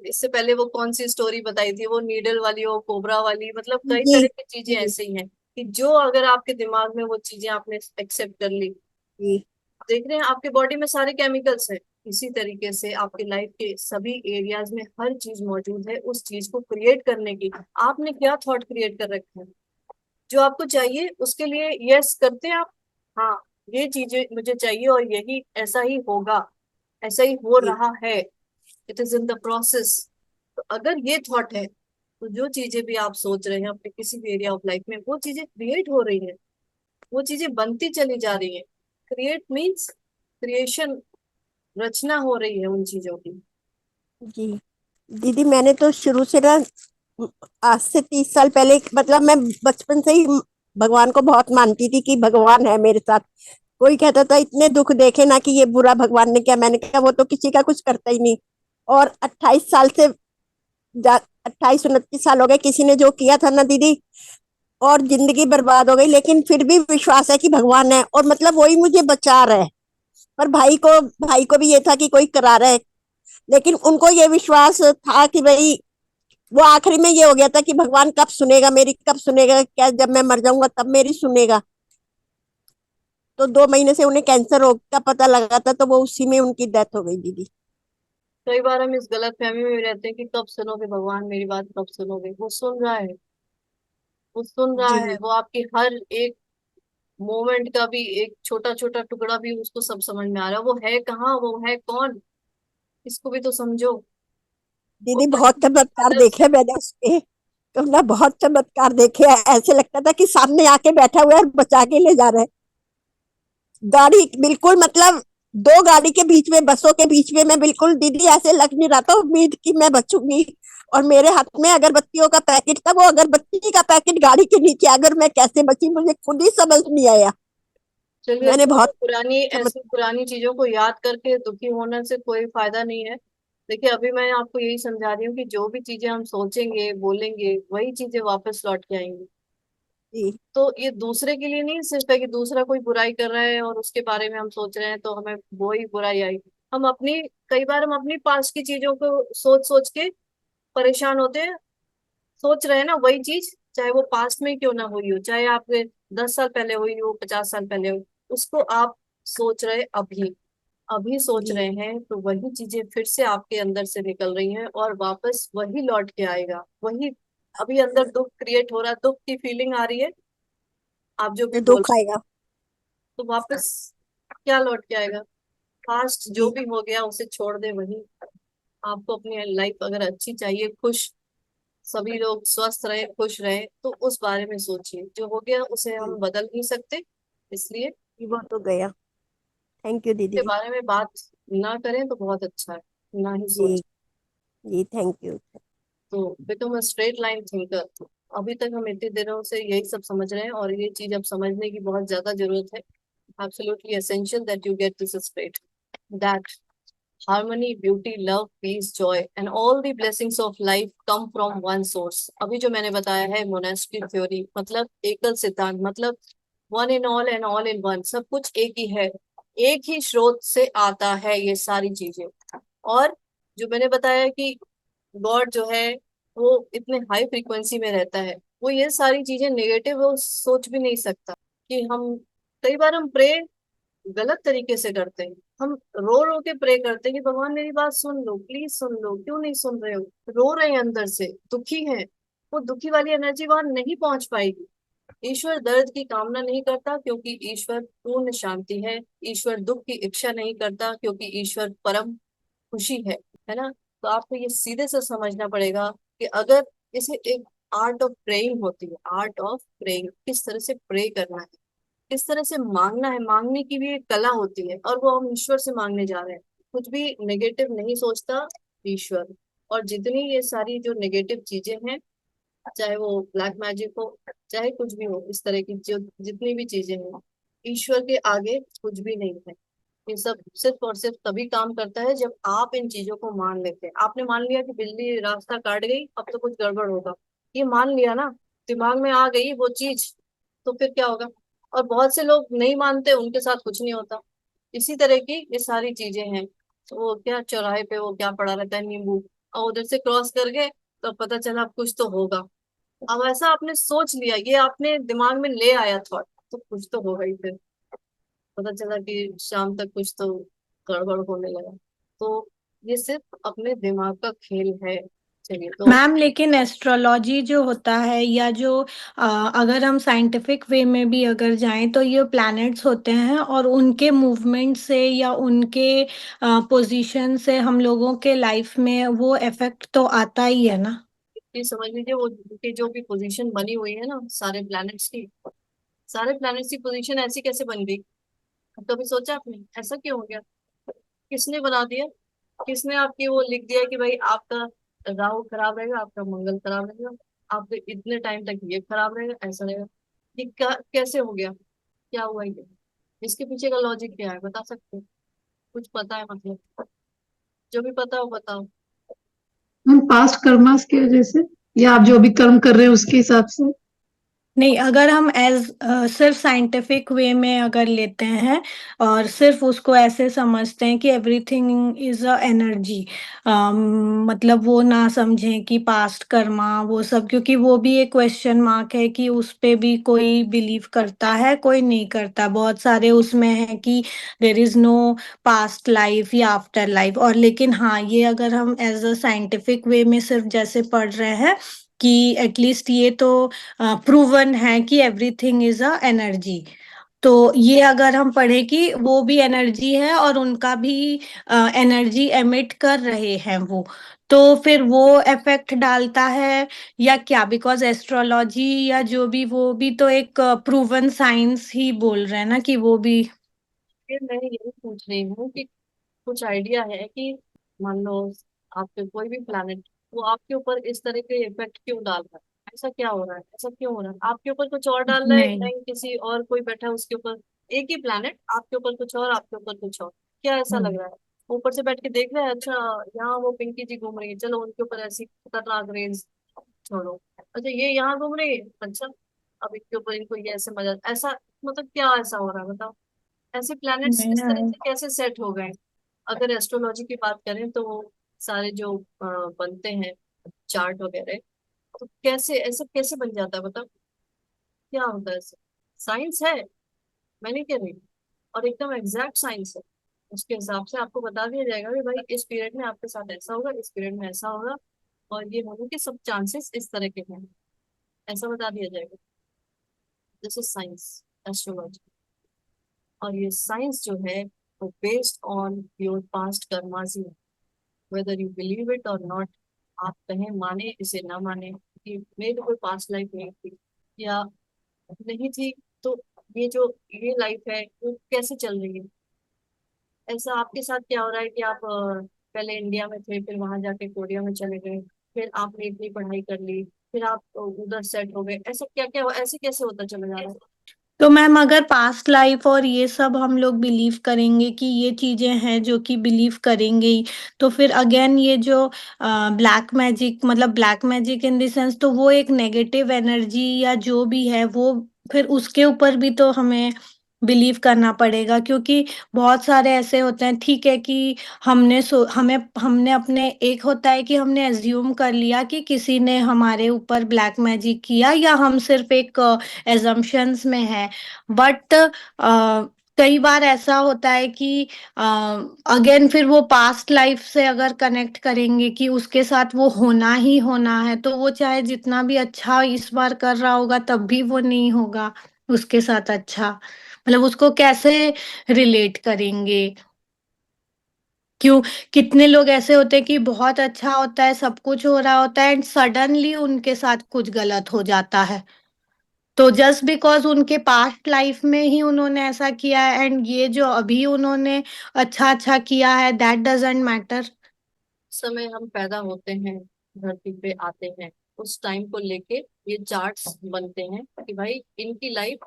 इससे पहले वो कौन सी स्टोरी बताई थी, वो नीडल वाली, वो कोबरा वाली, मतलब कई जी। तरह की चीजें जी। ऐसे ही हैं कि जो अगर आपके दिमाग में वो चीजें आपने एक्सेप्ट कर ली, जी। देख रहे हैं आपके बॉडी में सारे केमिकल्स हैं, इसी तरीके से आपकी लाइफ के सभी एरियाज में हर चीज मौजूद है उस चीज को क्रिएट करने की। आपने क्या थॉट क्रिएट कर रखा है, जो आपको चाहिए उसके लिए यस करते हैं आप। हाँ, ये चीजें मुझे चाहिए और यही ऐसा ही होगा, ऐसा ही हो जी। रहा है, it is in the process. तो अगर ये थॉट है, तो जो चीजें भी आप सोच रहे हैं अपने किसी भी एरिया ऑफ लाइफ में, वो चीजें क्रिएट हो रही है, वो चीजें बनती चली जा रही है। क्रिएट मीन्स क्रिएशन, रचना हो रही है उन चीजों की। जी। दीदी मैंने तो शुरू से ना, आज से 30 साल पहले, मतलब मैं बचपन से ही भगवान को बहुत मानती थी कि भगवान है मेरे साथ। कोई कहता था इतने दुख देखे ना कि ये बुरा भगवान ने किया, मैंने कहा वो तो किसी का कुछ करता ही नहीं। और 28 साल से 28-29 साल हो गए, किसी ने जो किया था ना दीदी, और जिंदगी बर्बाद हो गई, लेकिन फिर भी विश्वास है कि भगवान है, और मतलब वही मुझे बचा रहा है। पर भाई को भी ये था कि कोई करा रहा है, लेकिन उनको ये विश्वास था कि भाई, वो आखिरी में ये हो गया था कि भगवान कब सुनेगा मेरी, कब सुनेगा, क्या जब मैं मर जाऊंगा तब मेरी सुनेगा। तो 2 महीने से उन्हें कैंसर रोग का पता लगा था, तो वो उसी में उनकी डेथ हो गई दीदी। कई बार हम इस गलत फहमी में भी रहते हैं कि कब सुनोगे भगवान मेरी बात, कब सुनोगे। वो सुन रहा है, वो सुन रहा है, जी। वो आपकी हर एक मोमेंट का भी एक छोटा छोटा टुकड़ा भी उसको सब समझ में आ रहा है। वो है कहाँ, वो है कौन, इसको भी तो समझो। और दीदी बहुत वही चमत्कार अलग से देखे मैंने उसके, तो ना बहुत चमत्कार देखे हैं। ऐसे लगता था कि सामने आके बैठा हुआ है और बचा के ले जा रहा है। गाड़ी बिल्कुल मतलब, दो गाड़ी के बीच में, बसों के बीच में मैं बिल्कुल दीदी, ऐसे लग नहीं रहा था उम्मीद कि मैं बचूंगी। और मेरे हाथ में अगरबत्तियों का पैकेट था, वो अगरबत्ती का पैकेट गाड़ी के नीचे, अगर मैं कैसे बची मुझे खुद ही समझ नहीं आया। चलिए, मैंने छोड़ो, बहुत पुरानी चमत ऐसी पुरानी चीजों को याद करके दुखी होने से कोई फायदा नहीं है। देखिए, अभी मैं आपको यही समझा रही हूँ कि जो भी चीजें हम सोचेंगे बोलेंगे वही चीजें वापस लौट के आएंगी। जी। तो ये दूसरे के लिए नहीं सिर्फ है कि दूसरा कोई बुराई कर रहा है और उसके बारे में हम सोच रहे हैं तो हमें वो ही बुराई आई। हम अपनी, कई बार हम अपनी पास्ट की चीजों को सोच सोच के परेशान होते हैं। सोच रहे हैं ना वही चीज, चाहे वो पास्ट में क्यों ना हुई हो, चाहे आपके 10 साल पहले हुई हो, 50 साल पहले हो, उसको आप सोच रहे अभी, अभी सोच जी। रहे हैं, तो वही चीजें फिर से आपके अंदर से निकल रही हैं और वापस वही लौट के आएगा। वही अभी अंदर दुख क्रिएट हो रहा है, दुख की फीलिंग आ रही है, आप जो भी ये बोल, दुख आएगा। तो वापस क्या लौट के आएगा। पास्ट जो जी। भी हो गया उसे छोड़ दे। वही आपको अपनी लाइफ अगर अच्छी चाहिए, खुश, सभी लोग स्वस्थ रहे, खुश रहे, तो उस बारे में सोचिए। जो हो गया उसे हम जी। बदल नहीं सकते, इसलिए जी, वो तो गया। थैंक यू के दीदी। बारे में बात ना करें तो बहुत अच्छा है, ना ही जी। सोच। जी, थैंक यू। तो become a straight line thinker. अभी तक हम इतने दिनों से यही सब समझ रहे हैं और ये चीज अब समझने की बहुत ज्यादा जरूरत है। Absolutely essential that you get this straight, that harmony, beauty, love, peace, joy and all the blessings of life come from one source। अभी जो मैंने बताया है मोनेस्ट्री थ्योरी, मतलब एकल सिद्धांत, मतलब one in all and all in one, सब कुछ एक ही है, एक ही स्रोत से आता है ये सारी चीजें। और जो मैंने बताया कि गॉड जो है वो इतने हाई फ्रीक्वेंसी में रहता है, वो ये सारी चीजें नेगेटिव वो सोच भी नहीं सकता। कि हम, कई बार हम प्रे गलत तरीके से करते हैं। हम रो रो के प्रे करते हैं कि भगवान मेरी बात सुन लो, प्लीज सुन लो, क्यों नहीं सुन रहे हो। रो रहे हैं अंदर से, दुखी हैं, वो दुखी वाली एनर्जी वहां नहीं पहुंच पाएगी। ईश्वर दर्द की कामना नहीं करता क्योंकि ईश्वर पूर्ण शांति है। ईश्वर दुख की इच्छा नहीं करता क्योंकि ईश्वर परम खुशी है ना। तो आपको ये सीधे से समझना पड़ेगा कि अगर इसे एक आर्ट ऑफ प्रेइंग होती है, आर्ट ऑफ प्रेइंग, किस तरह से प्रे करना है, किस तरह से मांगना है, मांगने की भी एक कला होती है, और वो हम ईश्वर से मांगने जा रहे हैं। कुछ भी नेगेटिव नहीं सोचता ईश्वर। और जितनी ये सारी जो नेगेटिव चीजें हैं, चाहे वो ब्लैक मैजिक हो, चाहे कुछ भी हो, इस तरह की जो जितनी भी चीजें हैं, ईश्वर के आगे कुछ भी नहीं है। ये सब सिर्फ और सिर्फ तभी काम करता है जब आप इन चीजों को मान लेते हैं। आपने मान लिया कि बिल्ली रास्ता काट गई, अब तो कुछ गड़बड़ होगा, ये मान लिया ना, दिमाग में आ गई वो चीज, तो फिर क्या होगा। और बहुत से लोग नहीं मानते, उनके साथ कुछ नहीं होता। इसी तरह की ये सारी चीजें हैं। तो वो क्या चौराहे पे वो क्या पड़ा रहता है, नींबू, और उधर से क्रॉस कर गए तो पता चला अब कुछ तो होगा। अब ऐसा आपने सोच लिया, ये आपने दिमाग में ले आया थॉट, तो कुछ तो होगा ही। फिर पता चला कि शाम तक कुछ तो गड़बड़ होने लगा। तो ये सिर्फ अपने दिमाग का खेल है। चलिए, तो मैम, लेकिन एस्ट्रोलॉजी जो होता है, या जो अगर हम साइंटिफिक वे में भी अगर जाएं, तो ये प्लैनेट्स होते हैं और उनके मूवमेंट से या उनके पोजीशन से हम लोगों के लाइफ में वो इफेक्ट तो आता ही है ना। ये समझ लीजिए वो उनकी जो भी पोजीशन बनी हुई है ना सारे प्लैनेट्स की, सारे प्लैनेट्स की पोजीशन ऐसी कैसे बन गई। कभी सोचा आपने ऐसा क्यों हो गया, किसने बना दिया। किसने आपकी वो लिख दिया कि भाई आपका राहु खराब रहेगा, आपका मंगल खराब रहेगा, आपके इतने टाइम तक ये खराब रहेगा, ऐसा रहेगा। ये कैसे हो गया, क्या हुआ ये, इसके पीछे का लॉजिक क्या है, बता सकते हो। कुछ पता है मतलब, जो भी पता हो बताओ। हम पास्ट कर्मास की वजह से, या आप जो भी कर्म कर रहे हैं उसके हिसाब से? नहीं, अगर हम सिर्फ साइंटिफिक वे में अगर लेते हैं और सिर्फ उसको ऐसे समझते हैं कि एवरीथिंग इज अ एनर्जी, मतलब वो ना समझें कि पास्ट कर्मा वो सब, क्योंकि वो भी एक क्वेश्चन मार्क है कि उस पे भी कोई बिलीव करता है कोई नहीं करता। बहुत सारे उसमें है कि there is no past life या आफ्टर लाइफ। और लेकिन हाँ, ये अगर हम एज अ साइंटिफिक वे में सिर्फ जैसे पढ़ रहे हैं कि एटलीस्ट ये तो प्रूवन है कि एवरीथिंग इज अ एनर्जी, तो ये अगर हम पढ़े कि वो भी एनर्जी है और उनका भी एनर्जी एमिट कर रहे हैं वो, तो फिर वो इफेक्ट डालता है या क्या? बिकॉज एस्ट्रोलॉजी या जो भी, वो भी तो एक प्रूवन साइंस ही बोल रहे हैं ना कि वो भी। फिर मैं यही पूछ रही हूँ कि कुछ आइडिया है कि मान लो आपके कोई भी प्लानिट, वो आपके ऊपर इस तरह के इफेक्ट क्यों डाल रहा है? ऐसा क्या हो रहा है? ऐसा क्यों हो रहा है? आपके ऊपर कुछ और डाल रहा है, नहीं कहीं किसी और कोई बैठा है उसके ऊपर। एक ही प्लानिट आपके ऊपर कुछ और, आपके ऊपर कुछ और। क्या ऐसा लग रहा है? ऊपर से बैठ के देख रहे हैं, अच्छा यहाँ वो पिंकी जी घूम रही है, चलो उनके ऊपर ऐसी खतरनाक रेंज छोड़ो। अच्छा ये यहाँ घूम रही है, अच्छा अब इनके ऊपर इनको ये ऐसे मजा, ऐसा मतलब क्या ऐसा हो रहा है बताओ? ऐसे प्लैनेट्स इस तरह नहीं से कैसे सेट हो गए? अगर एस्ट्रोलॉजी की बात करें तो वो सारे जो बनते हैं चार्ट वगैरह, तो कैसे ऐसे कैसे बन जाता है बताओ? क्या होता है ऐसे? साइंस है, मैं नहीं कह रही, और एकदम एग्जैक्ट साइंस है। उसके हिसाब से आपको बता दिया जाएगा कि भाई इस पीरियड में आपके साथ ऐसा होगा, इस पीरियड में ऐसा होगा, और ये होने के सब चांसेस इस तरह के हैं, ऐसा बता दिया जाएगा। This is science, astrology. और ये साइंस जो है वो based on your past karmas he, whether you believe it और नॉट। आप कहें माने इसे ना माने कि मेरी तो कोई पास्ट लाइफ नहीं थी या नहीं थी, तो ये जो ये लाइफ है वो कैसे चल रही है? ऐसा आपके साथ क्या हो रहा है कि आप पहले इंडिया में थे, फिर वहां जाके कोरिया में चले गए, फिर आपने इतनी पढ़ाई कर ली, फिर आप उधर सेट हो गए, ऐसा क्या क्या ऐसे कैसे होता चला जा रहा है? तो मैम, अगर पास्ट लाइफ और ये सब हम लोग बिलीव करेंगे कि ये चीजें हैं जो कि बिलीव करेंगे ही, तो फिर अगेन ये जो ब्लैक मैजिक, मतलब black magic in the sense, तो वो एक नेगेटिव एनर्जी या जो भी है वो, फिर उसके ऊपर भी तो हमें बिलीव करना पड़ेगा। क्योंकि बहुत सारे ऐसे होते हैं, ठीक है कि हमने अपने, एक होता है कि हमने एज्यूम कर लिया कि किसी ने हमारे ऊपर ब्लैक मैजिक किया, या हम सिर्फ एक एजम्पशंस में है। बट कई बार ऐसा होता है कि अगेन फिर वो पास्ट लाइफ से अगर कनेक्ट करेंगे कि उसके साथ वो होना ही होना है, तो वो चाहे जितना भी अच्छा इस बार कर रहा होगा तब भी वो नहीं होगा उसके साथ अच्छा। मतलब उसको कैसे रिलेट करेंगे? क्यों? कितने लोग ऐसे होते हैं कि बहुत अच्छा होता है, सब कुछ हो रहा होता है एंड सडनली उनके साथ कुछ गलत हो जाता है। तो जस्ट बिकॉज उनके पास्ट लाइफ में ही उन्होंने ऐसा किया है एंड ये जो अभी उन्होंने अच्छा अच्छा किया है, दैट डजंट मैटर। समय हम पैदा होते हैं, धरती पे आते हैं, उस टाइम को लेके ये चार्ट्स बनते हैं कि भाई इनकी लाइफ,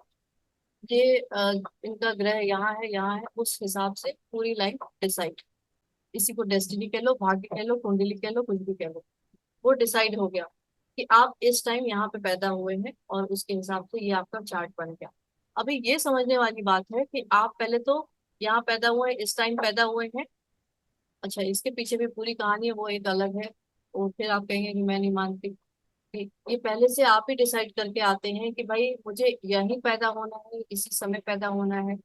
ये इनका ग्रह यहाँ है, उस हिसाब से पूरी लाइफ डिसाइड। इसी को डेस्टिनी कह लो, भाग्य कह लो, कुंडली कह लो, कुछ भी कह लो, वो डिसाइड हो गया कि आप इस टाइम यहाँ पे पैदा हुए हैं, और उसके हिसाब से ये आपका चार्ट बन गया। अभी ये समझने वाली बात है कि आप पहले तो यहाँ पैदा हुए हैं, इस टाइम पैदा हुए हैं, अच्छा इसके पीछे भी पूरी कहानी है, वो एक अलग है। और फिर आप कहेंगे कि मैं नहीं मानती कि ये पहले से आप ही डिसाइड करके आते हैं कि भाई मुझे यहीं पैदा होना है, इसी समय पैदा होना है।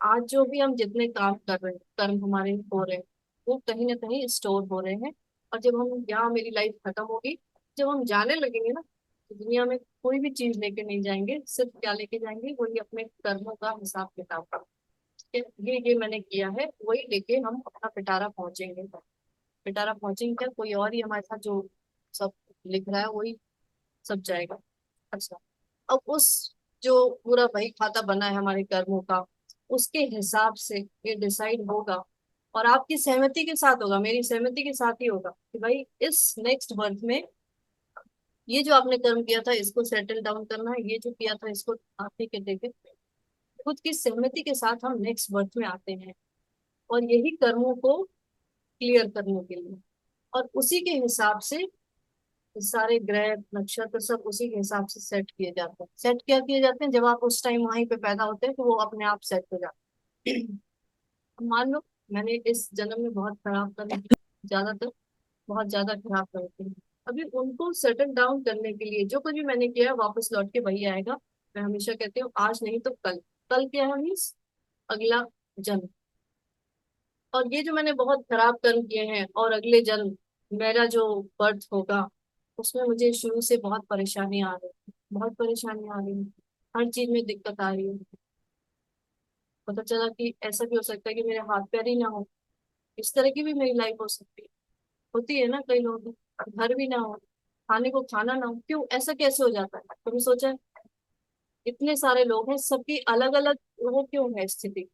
आज जो भी हम जितने काम कर रहे हैं, कर्म हमारे हो रहे हैं, वो कहीं ना कहीं स्टोर हो रहे हैं। और जब हम यहाँ, मेरी लाइफ खत्म होगी, जब हम जाने लगेंगे ना, तो दुनिया में कोई भी चीज लेके नहीं जाएंगे, सिर्फ क्या लेके जाएंगे, वही अपने कर्मों का हिसाब किताब का। ये मैंने किया है, वही लेके हम अपना पिटारा पहुंचेंगे। पिटारा पहुंचेंगे क्या, कोई और ही हमारे साथ जो सब लिख रहा है वही सब जाएगा। अच्छा, अब उस जो पूरा वही खाता बना है हमारे कर्मों का, उसके हिसाब से ये डिसाइड होगा, और आपकी सहमति के साथ होगा, मेरी सहमति के साथ ही होगा कि भाई इस नेक्स्ट बर्थ में ये जो आपने कर्म किया था इसको सेटल डाउन करना है, ये जो किया था इसको आप ही के देखे, खुद की सहमति के साथ हम नेक्स्ट बर्थ में आते हैं, और यही कर्मों को क्लियर करने के लिए। और उसी के हिसाब से सारे ग्रह नक्षत्र सब उसी के हिसाब से सेट किए जाते हैं। सेट क्या किए जाते हैं, जब आप उस टाइम वहीं पे पैदा होते हैं तो वो अपने आप सेट हो जाते हैं। मान लो मैंने इस जन्म में बहुत खराब कर्म किए, ज्यादातर बहुत ज्यादा खराब कर्म किए, अभी उनको सेटल डाउन करने के लिए जो कुछ भी मैंने किया है वापस लौट के वही आएगा। मैं हमेशा कहती हूँ आज नहीं तो कल। कल क्या है मीन्स अगला जन्म। और ये जो मैंने बहुत खराब कर्म किए हैं और अगले जन्म मेरा जो बर्थ होगा उसमें मुझे शुरू से बहुत परेशानी आ रही है, बहुत परेशानी आ रही है, हर चीज में दिक्कत आ रही है। पता चला कि ऐसा भी हो सकता है कि मेरे हाथ पैर ही ना हो, इस तरह की भी मेरी लाइफ हो सकती है। होती है ना कई लोग, घर भी ना हो, खाने को खाना ना हो, क्यों ऐसा कैसे हो जाता है? कभी सोचा है? इतने सारे लोग हैं, सबकी अलग अलग वो क्यों है स्थिति?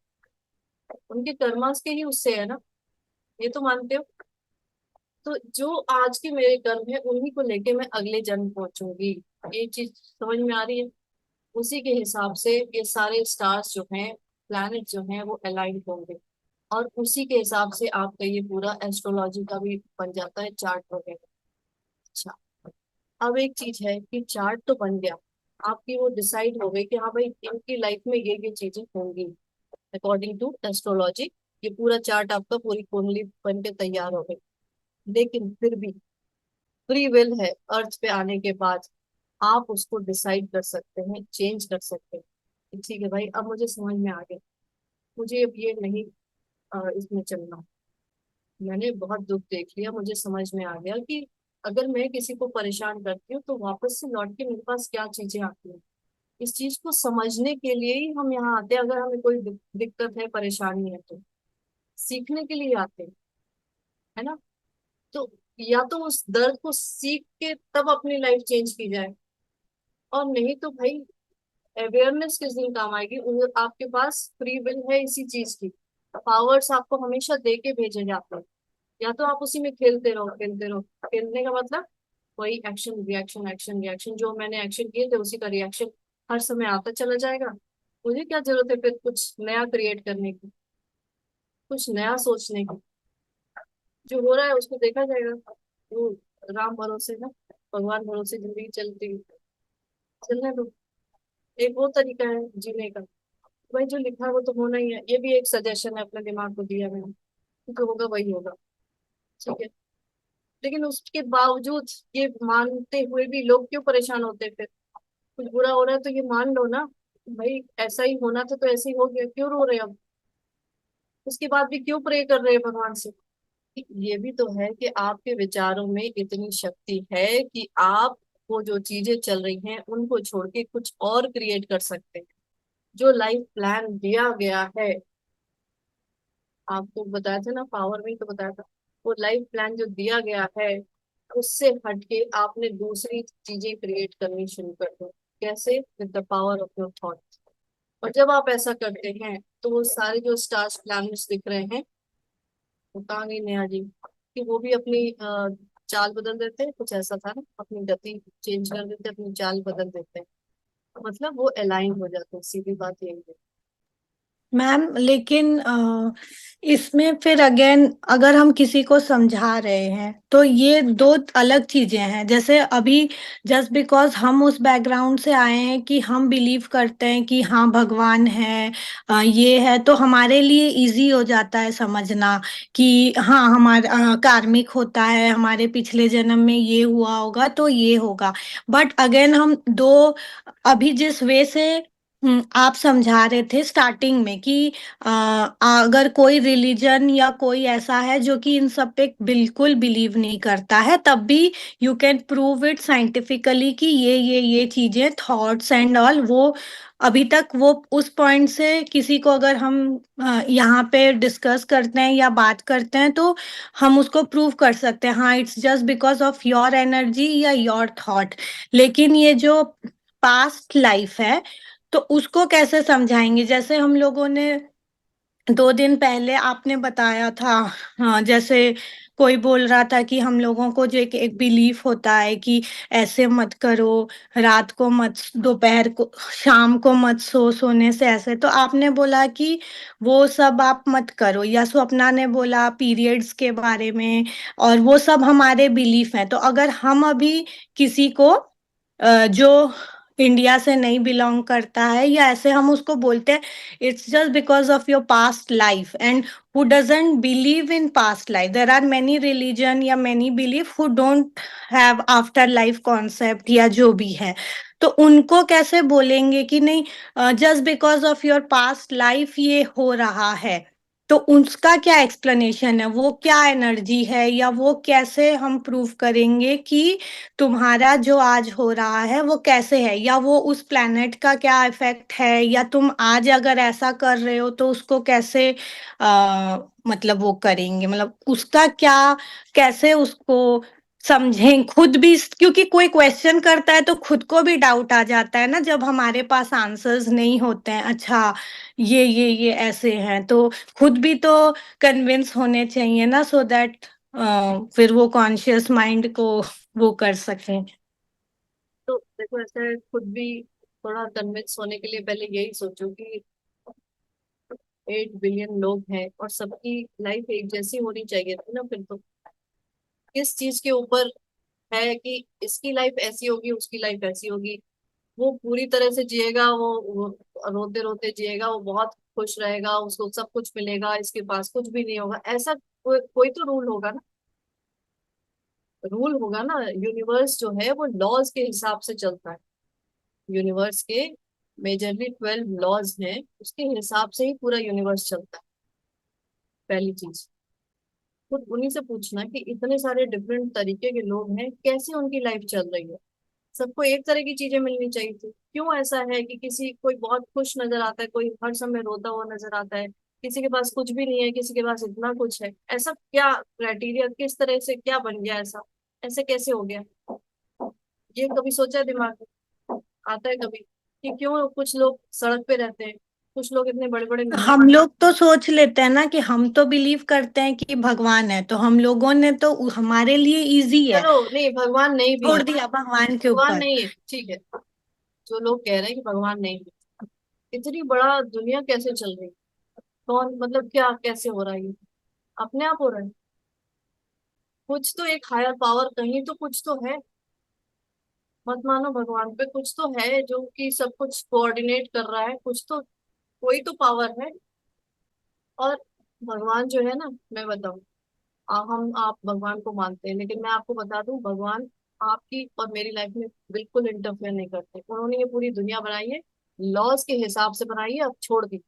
उनके कर्मास के ही उससे है ना, ये तो मानते हो। तो जो आज के मेरे कर्म है उन्हीं को लेके मैं अगले जन्म पहुंचूंगी, ये चीज समझ में आ रही है? उसी के हिसाब से ये सारे स्टार्स जो हैं, प्लैनेट जो हैं वो अलाइन होंगे, और उसी के हिसाब से आपका ये पूरा एस्ट्रोलॉजी का भी बन जाता है चार्ट वगैरह। अच्छा, अब एक चीज है कि चार्ट तो बन गया, आपकी वो डिसाइड हो गई कि हाँ भाई इनकी लाइफ में ये चीजें होंगी अकॉर्डिंग टू एस्ट्रोलॉजी। ये पूरा चार्ट आपका पूरी कुंडली बन के तैयार हो गई। लेकिन फिर भी फ्री विल है, अर्थ पे आने के बाद आप उसको डिसाइड कर सकते हैं, चेंज कर सकते हैं कि ठीक है भाई अब मुझे समझ में आ गया, मुझे अब ये नहीं इसमें चलना। मैंने बहुत दुख देख लिया, मुझे समझ में आ गया कि अगर मैं किसी को परेशान करती हूँ तो वापस से लौट के मेरे पास क्या चीजें आती हैं। इस चीज को समझने के लिए ही हम यहाँ आते हैं। अगर हमें कोई दिक्कत है, परेशानी है तो सीखने के लिए आते हैं, है ना? तो या तो उस दर्द को सीख के तब अपनी लाइफ चेंज की जाए, और नहीं तो भाई अवेयरनेस किस दिन काम आएगी? आपके पास फ्री विल है इसी चीज की, पावर्स आपको हमेशा दे के भेजे जाते हैं। या तो आप उसी में खेलते रहो, खेलते रहो। खेलने का मतलब वही एक्शन रिएक्शन, एक्शन रिएक्शन, जो मैंने एक्शन किए थे उसी का रिएक्शन हर समय आता चला जाएगा। मुझे क्या जरूरत है फिर कुछ नया क्रिएट करने की, कुछ नया सोचने की? जो हो रहा है उसको देखा जाएगा। वो राम भरोसे ना, भगवान भरोसे जिंदगी चलती है, चलने दो। एक वो तरीका है जीने का। भाई जो लिखा है वो तो होना ही है, ये भी एक सजेशन है अपने दिमाग को दिया मैंने, जो होगा वही होगा, ठीक है। लेकिन उसके बावजूद ये मानते हुए भी लोग क्यों परेशान होते हैं फिर? कुछ बुरा हो रहा है तो ये मान लो ना, भाई ऐसा ही होना था तो ऐसे ही हो गया, क्यों रो रहे हैं अब? उसके बाद भी क्यों प्रे कर रहे हैं भगवान से? ये भी तो है कि आपके विचारों में इतनी शक्ति है कि आप वो जो चीजें चल रही हैं उनको छोड़ के कुछ और क्रिएट कर सकते हैं। जो लाइफ प्लान दिया गया है, आपको बताया था ना, पावर में ही तो बताया था, वो लाइफ प्लान जो दिया गया है उससे हटके आपने दूसरी चीजें क्रिएट करनी शुरू कर दो। कैसे? With the power of your thought. और जब आप ऐसा करते हैं तो वो सारे जो स्टार्स प्लैनेट्स दिख रहे हैं, वो कहाँ गई नेहा जी, कि वो भी अपनी चाल बदल देते हैं, कुछ ऐसा था ना, अपनी गति चेंज कर देते हैं, अपनी चाल बदल देते हैं, मतलब वो अलाइन हो जाते हैं, सीधी बात यही है। मैम लेकिन इसमें फिर अगेन अगर हम किसी को समझा रहे हैं तो ये दो अलग चीजें हैं। जैसे अभी जस्ट बिकॉज हम उस बैकग्राउंड से आए हैं कि हम बिलीव करते हैं कि हाँ भगवान है, ये है, तो हमारे लिए इजी हो जाता है समझना कि हाँ हमारा कार्मिक होता है, हमारे पिछले जन्म में ये हुआ होगा तो ये होगा। बट अगेन हम दो, अभी जिस वे से आप समझा रहे थे स्टार्टिंग में कि अगर कोई रिलीजन या कोई ऐसा है जो कि इन सब पे बिल्कुल बिलीव नहीं करता है, तब भी you can prove it scientifically कि ये चीजें थॉट्स एंड ऑल, वो अभी तक वो उस पॉइंट से किसी को अगर हम यहाँ पे डिस्कस करते हैं या बात करते हैं तो हम उसको प्रूव कर सकते हैं हाँ it's just because of your energy या योर थॉट। लेकिन ये जो पास्ट लाइफ है तो उसको कैसे समझाएंगे? जैसे हम लोगों ने 2 दिन पहले आपने बताया था, हाँ, जैसे कोई बोल रहा था कि हम लोगों को जो एक बिलीफ होता है कि ऐसे मत करो, रात को मत, दोपहर को, शाम को मत सोने से ऐसे। तो आपने बोला कि वो सब आप मत करो, या स्वप्ना ने बोला पीरियड्स के बारे में, और वो सब हमारे बिलीफ हैं। तो अगर हम अभी किसी को जो इंडिया से नहीं बिलोंग करता है या ऐसे, हम उसको बोलते हैं it's just because of your past life, and who doesn't believe in past life. There are many religion या many belief who don't have afterlife concept या जो भी है। तो उनको कैसे बोलेंगे कि नहीं, just because of your past life ये हो रहा है। तो उसका क्या एक्सप्लेनेशन है, वो क्या एनर्जी है, या वो कैसे हम प्रूव करेंगे कि तुम्हारा जो आज हो रहा है वो कैसे है, या वो उस प्लेनेट का क्या इफेक्ट है, या तुम आज अगर ऐसा कर रहे हो तो उसको कैसे मतलब वो करेंगे, मतलब उसका क्या, कैसे उसको समझें खुद भी। क्योंकि कोई क्वेश्चन करता है तो खुद को भी डाउट आ जाता है ना, जब हमारे पास आंसर्स नहीं होते हैं। अच्छा, ये ऐसे हैं, तो खुद भी तो कन्विंस होने चाहिए ना, सो दैट फिर वो कॉन्शियस माइंड को वो कर सकें। तो देखो, ऐसा है, खुद भी थोड़ा कन्विंस होने के लिए पहले यही सोचो कि 8 बिलियन लोग हैं और सबकी लाइफ एक जैसी होनी चाहिए थी ना। फिर तो किस चीज के ऊपर है कि इसकी लाइफ ऐसी होगी, उसकी लाइफ ऐसी होगी। वो पूरी तरह से जिएगा, वो रोते रोते जिएगा, वो बहुत खुश रहेगा, उसको सब कुछ मिलेगा, इसके पास कुछ भी नहीं होगा, ऐसा कोई तो रूल होगा ना। रूल होगा ना। यूनिवर्स जो है वो लॉज के हिसाब से चलता है। यूनिवर्स के मेजरली 12 लॉज हैं, उसके हिसाब से ही पूरा यूनिवर्स चलता है। पहली चीज, खुद उन्हीं से पूछना कि इतने सारे डिफरेंट तरीके के लोग हैं, कैसे उनकी लाइफ चल रही है। सबको एक तरह की चीजें मिलनी चाहिए थी, क्यों ऐसा है कि किसी कोई बहुत खुश नजर आता है, कोई हर समय रोता हुआ नजर आता है, किसी के पास कुछ भी नहीं है, किसी के पास इतना कुछ है। ऐसा क्या क्राइटेरिया, किस तरह से क्या बन गया ऐसा? ऐसे कैसे हो गया? ये कभी सोचा है दिमाग में? आता है कभी कि क्यों कुछ लोग सड़क पे रहते हैं, कुछ लोग इतने बड़े बड़े हम लोग तो सोच लेते हैं ना कि हम तो बिलीव करते हैं कि भगवान है, तो हम लोगों ने तो हमारे लिए इजी है, चलो नहीं, भगवान नहीं भी छोड़ है, दिया भगवान के भगवान ऊपर। नहीं है, ठीक है। जो लोग कह रहे हैं कि भगवान नहीं है, इतनी बड़ा दुनिया कैसे चल रही है? कौन, मतलब क्या, कैसे हो रहा है ये? अपने आप हो रहा है? कुछ तो एक हायर पावर, कहीं तो कुछ तो है। मत मानो भगवान पे, कुछ तो है जो कि सब कुछ कोऑर्डिनेट कर रहा है, कुछ तो, कोई तो पावर है। और भगवान जो है ना, मैं बताऊं, हम आप भगवान को मानते हैं, लेकिन मैं आपको बता दूं, भगवान आपकी और मेरी लाइफ में बिल्कुल इंटरफेयर नहीं करते। उन्होंने ये पूरी दुनिया बनाई है, लॉज के हिसाब से बनाई है, अब छोड़ दी।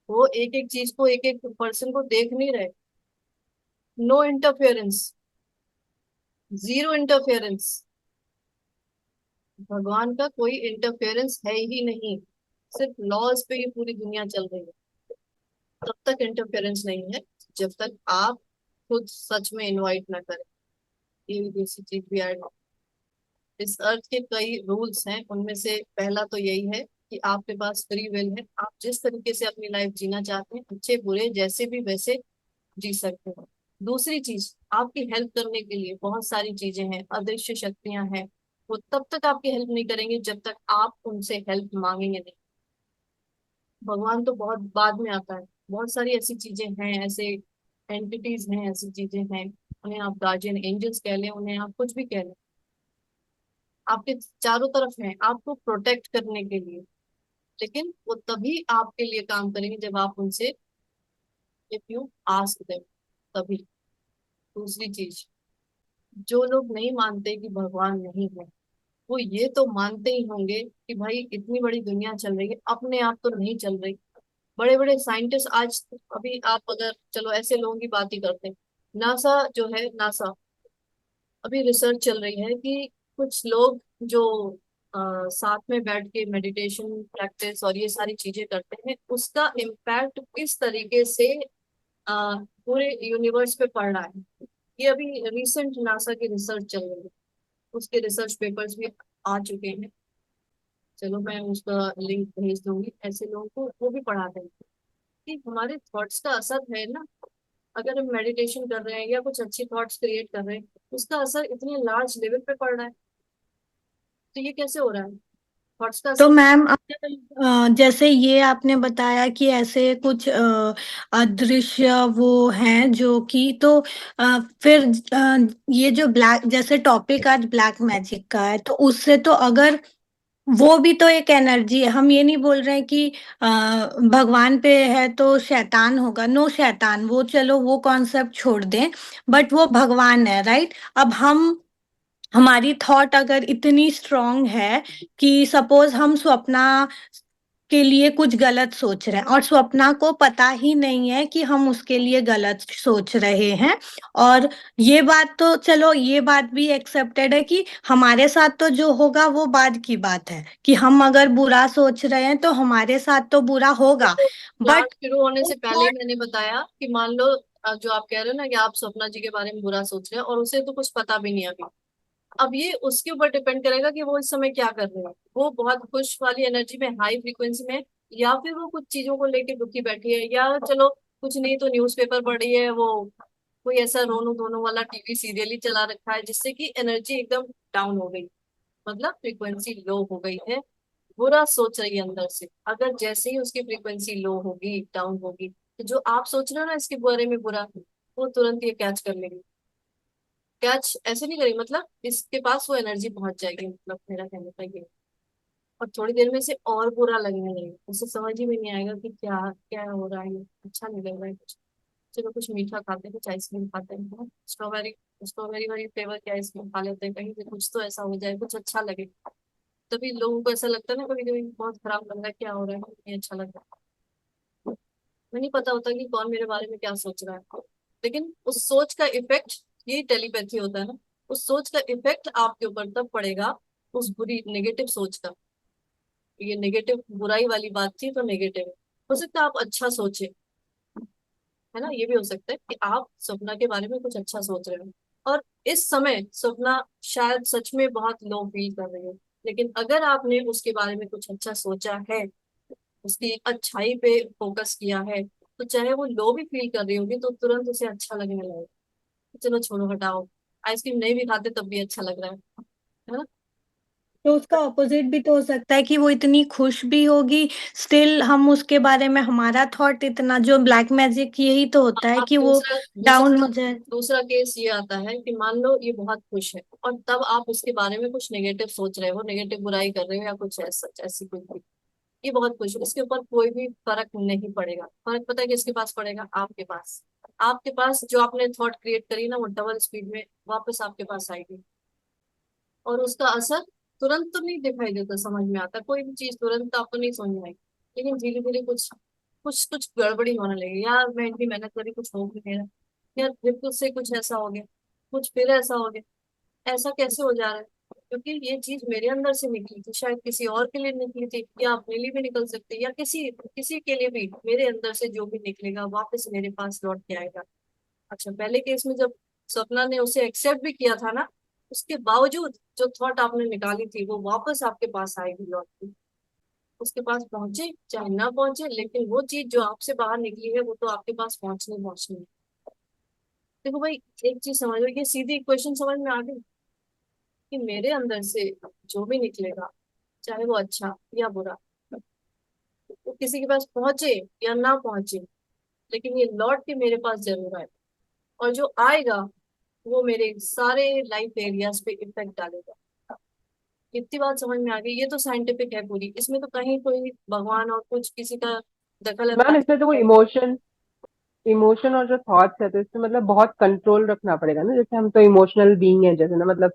वो एक एक चीज को, एक एक पर्सन को देख नहीं रहे। No interference, zero interference. भगवान का कोई इंटरफेरेंस है ही नहीं, सिर्फ लॉज पे ही पूरी दुनिया चल रही है। तब तक इंटरफेरेंस नहीं है जब तक आप खुद सच में इनवाइट ना करें। ये भी दूसरी चीज भी ऐड। इस अर्थ के कई रूल्स हैं, उनमें से पहला तो यही है कि आपके पास फ्री विल है। आप जिस तरीके से अपनी लाइफ जीना चाहते हैं, अच्छे बुरे जैसे भी, वैसे जी सकते हो। दूसरी चीज, आपकी हेल्प करने के लिए बहुत सारी चीजें हैं, अदृश्य शक्तियां हैं। वो तब तक आपकी हेल्प नहीं करेंगे जब तक आप उनसे हेल्प मांगेंगे नहीं। भगवान तो बहुत बाद में आता है। बहुत सारी ऐसी चीजें हैं, ऐसे एंटिटीज हैं, ऐसी चीजें हैं, उन्हें आप गार्जियन एंजल्स कह लें, उन्हें आप कुछ भी कह लें, आपके चारों तरफ हैं आपको प्रोटेक्ट करने के लिए। लेकिन वो तभी आपके लिए काम करेंगे जब आप उनसे, इफ यू आस्क देम, तभी। दूसरी चीज, जो लोग नहीं मानते कि भगवान नहीं है, वो ये तो मानते ही होंगे कि भाई इतनी बड़ी दुनिया चल रही है, अपने आप तो नहीं चल रही। बड़े बड़े साइंटिस्ट आज, अभी आप अगर, चलो ऐसे लोगों की बात ही करते हैं, नासा जो है, नासा, अभी रिसर्च चल रही है कि कुछ लोग जो साथ में बैठ के मेडिटेशन प्रैक्टिस और ये सारी चीजें करते हैं, उसका इम्पैक्ट किस तरीके से पूरे यूनिवर्स पे पड़ रहा है। ये अभी रिसेंट नासा की रिसर्च चल रही है, उसके रिसर्च पेपर्स भी आ चुके हैं। चलो मैं उसका लिंक भेज दूंगी, ऐसे लोगों को वो भी पढ़ा देंगे कि हमारे थॉट्स का असर है ना। अगर हम मेडिटेशन कर रहे हैं या कुछ अच्छी थॉट्स क्रिएट कर रहे हैं, उसका असर इतने लार्ज लेवल पे पड़ रहा है। तो ये कैसे हो रहा है? थॉट्स का तो असर। मैम जैसे ये आपने बताया कि ऐसे कुछ अदृश्य वो हैं जो कि तो फिर ये जो ब्लैक, जैसे टॉपिक आज ब्लैक मैजिक का है, तो उससे तो अगर वो भी तो एक एनर्जी है। हम ये नहीं बोल रहे हैं कि भगवान पे है तो शैतान होगा, नो शैतान, वो चलो वो कॉन्सेप्ट छोड़ दें, बट वो भगवान है, राइट? अब हमारी थॉट अगर इतनी स्ट्रांग है कि सपोज हम स्वप्ना के लिए कुछ गलत सोच रहे हैं और स्वप्ना को पता ही नहीं है कि हम उसके लिए गलत सोच रहे हैं, और ये बात तो चलो, ये बात भी एक्सेप्टेड है कि हमारे साथ तो जो होगा वो बाद की बात है, कि हम अगर बुरा सोच रहे हैं तो हमारे साथ तो बुरा होगा। तो क्लास बट शुरू होने से पहले ही मैंने बताया कि मान लो जो आप कह रहे हो ना कि आप स्वप्ना जी के बारे में बुरा सोच रहे हो और उसे तो कुछ पता भी नहीं है अभी। अब ये उसके ऊपर डिपेंड करेगा कि वो इस समय क्या कर रहे हो। वो बहुत खुश वाली एनर्जी में, हाई फ्रीक्वेंसी में, या फिर वो कुछ चीजों को लेके दुखी बैठी है, या चलो कुछ नहीं तो न्यूज़पेपर पढ़ रही है, वो कोई ऐसा रोनो धोनो वाला टीवी सीरियल ही चला रखा है जिससे कि एनर्जी एकदम डाउन हो गई, मतलब फ्रीक्वेंसी लो हो गई है। बुरा सोच रही है अंदर से। अगर जैसे ही उसकी फ्रीक्वेंसी लो होगी, डाउन होगी, तो जो आप सोच रहे हो ना इसके बारे में बुरा, वो तुरंत ये कैच कर लेगी। कैच ऐसे नहीं करेगी, मतलब इसके पास वो एनर्जी पहुंच जाएगी, मतलब मेरा कहने का ये। और थोड़ी देर में इसे और बुरा लगने लगेगा, उसे समझ ही में नहीं आएगा कि क्या क्या हो रहा है, ये अच्छा नहीं लग रहा है कुछ। चलो कुछ मीठा खाते हैं, कुछ आइसक्रीम खाते हैं, स्ट्रॉबेरी स्ट्रॉबेरी वाली फ्लेवर की आइसक्रीम खा लेते हैं, कहीं से कुछ तो ऐसा हो जाए, कुछ अच्छा लगे। तभी लोगों को ऐसा लगता है ना, कभी कभी बहुत खराब लग रहा है, क्या हो रहा है, नहीं अच्छा लग रहा है। मुझे नहीं पता होता कि कौन मेरे बारे में क्या सोच रहा है, लेकिन उस सोच का इफेक्ट, यही टेलीपैथी होता है ना, उस सोच का इफेक्ट आपके ऊपर तब पड़ेगा, उस बुरी नेगेटिव सोच का। ये नेगेटिव बुराई वाली बात थी तो नेगेटिव है। हो सकता है आप अच्छा सोचे, है ना, ये भी हो सकता है कि आप सपना के बारे में कुछ अच्छा सोच रहे हो और इस समय सपना शायद सच में बहुत लो फील कर रही हो, लेकिन अगर आपने उसके बारे में कुछ अच्छा सोचा है, उसकी अच्छाई पे फोकस किया है, तो चाहे वो लो भी फील कर रही होगी तो तुरंत उसे अच्छा लगने लगेगा। चलो छोड़ो हटाओ, आइसक्रीम नहीं भी खाते तब भी अच्छा लग रहा है ना। तो उसका ऑपोजिट भी तो हो सकता है कि वो इतनी खुश भी होगी, स्टिल हम उसके बारे में, हमारा थॉट इतना, जो ब्लैक मैजिक यही तो होता है अब कि वो दूसरा डाउन दूसरा हो जाए। दूसरा केस ये आता है कि मान लो ये बहुत खुश है और तब आप उसके बारे में कुछ नेगेटिव सोच रहे हो, नेगेटिव बुराई कर रहे हो या कुछ ऐसा ऐसी कोई भी। ये बहुत खुश है, इसके ऊपर कोई भी फर्क नहीं पड़ेगा। फर्क पता है किसके पास पड़ेगा? आपके पास। आपके पास जो आपने थॉट क्रिएट करी ना, वो डबल स्पीड में वापस आपके पास आएगी, और उसका असर तुरंत तो नहीं दिखाई देता, समझ में आता कोई भी चीज तुरंत आपको नहीं समझ में आएगी, लेकिन धीरे धीरे कुछ कुछ कुछ गड़बड़ी होने लगी। यार मैं इतनी मेहनत करी, कुछ हो भी नहीं रहा, यार फिर कुछ से कुछ ऐसा हो गया, कुछ फिर ऐसा हो गया। ऐसा कैसे हो जा रहा है? क्योंकि ये चीज मेरे अंदर से निकली थी, शायद किसी और के लिए निकली थी, या अपने लिए भी निकल सकती है, या किसी किसी के लिए भी। मेरे अंदर से जो भी निकलेगा वापस मेरे पास लौट के आएगा। अच्छा, पहले केस में जब सपना ने उसे एक्सेप्ट भी किया था ना, उसके बावजूद जो थॉट आपने निकाली थी वो वापस आपके पास आएगी लौट के। उसके पास पहुंचे चाहे ना पहुंचे, लेकिन वो चीज जो आपसे बाहर निकली है वो तो आपके पास पहुंचनी पहुंचनी है। देखो भाई, एक चीज समझ लो, ये सीधी इक्वेशन समझ में आ गई कि मेरे अंदर से जो भी निकलेगा, चाहे वो अच्छा या बुरा, वो किसी के पास पहुंचे या ना पहुंचे, लेकिन ये लौट के मेरे पास जरूर आए। और जो आएगा वो मेरे सारे लाइफ एरियाज पे इफेक्ट डालेगा। इतनी बात समझ में आ गई? ये तो साइंटिफिक है पूरी, इसमें तो कहीं कोई भगवान और कुछ किसी का दखल मैम अंदाजी इसमें तो नहीं कोई है। इमोशन इमोशन और जो थॉट्स है तो इसमें मतलब बहुत कंट्रोल रखना पड़ेगा ना। जैसे हम तो इमोशनल बीइंग है, जैसे ना मतलब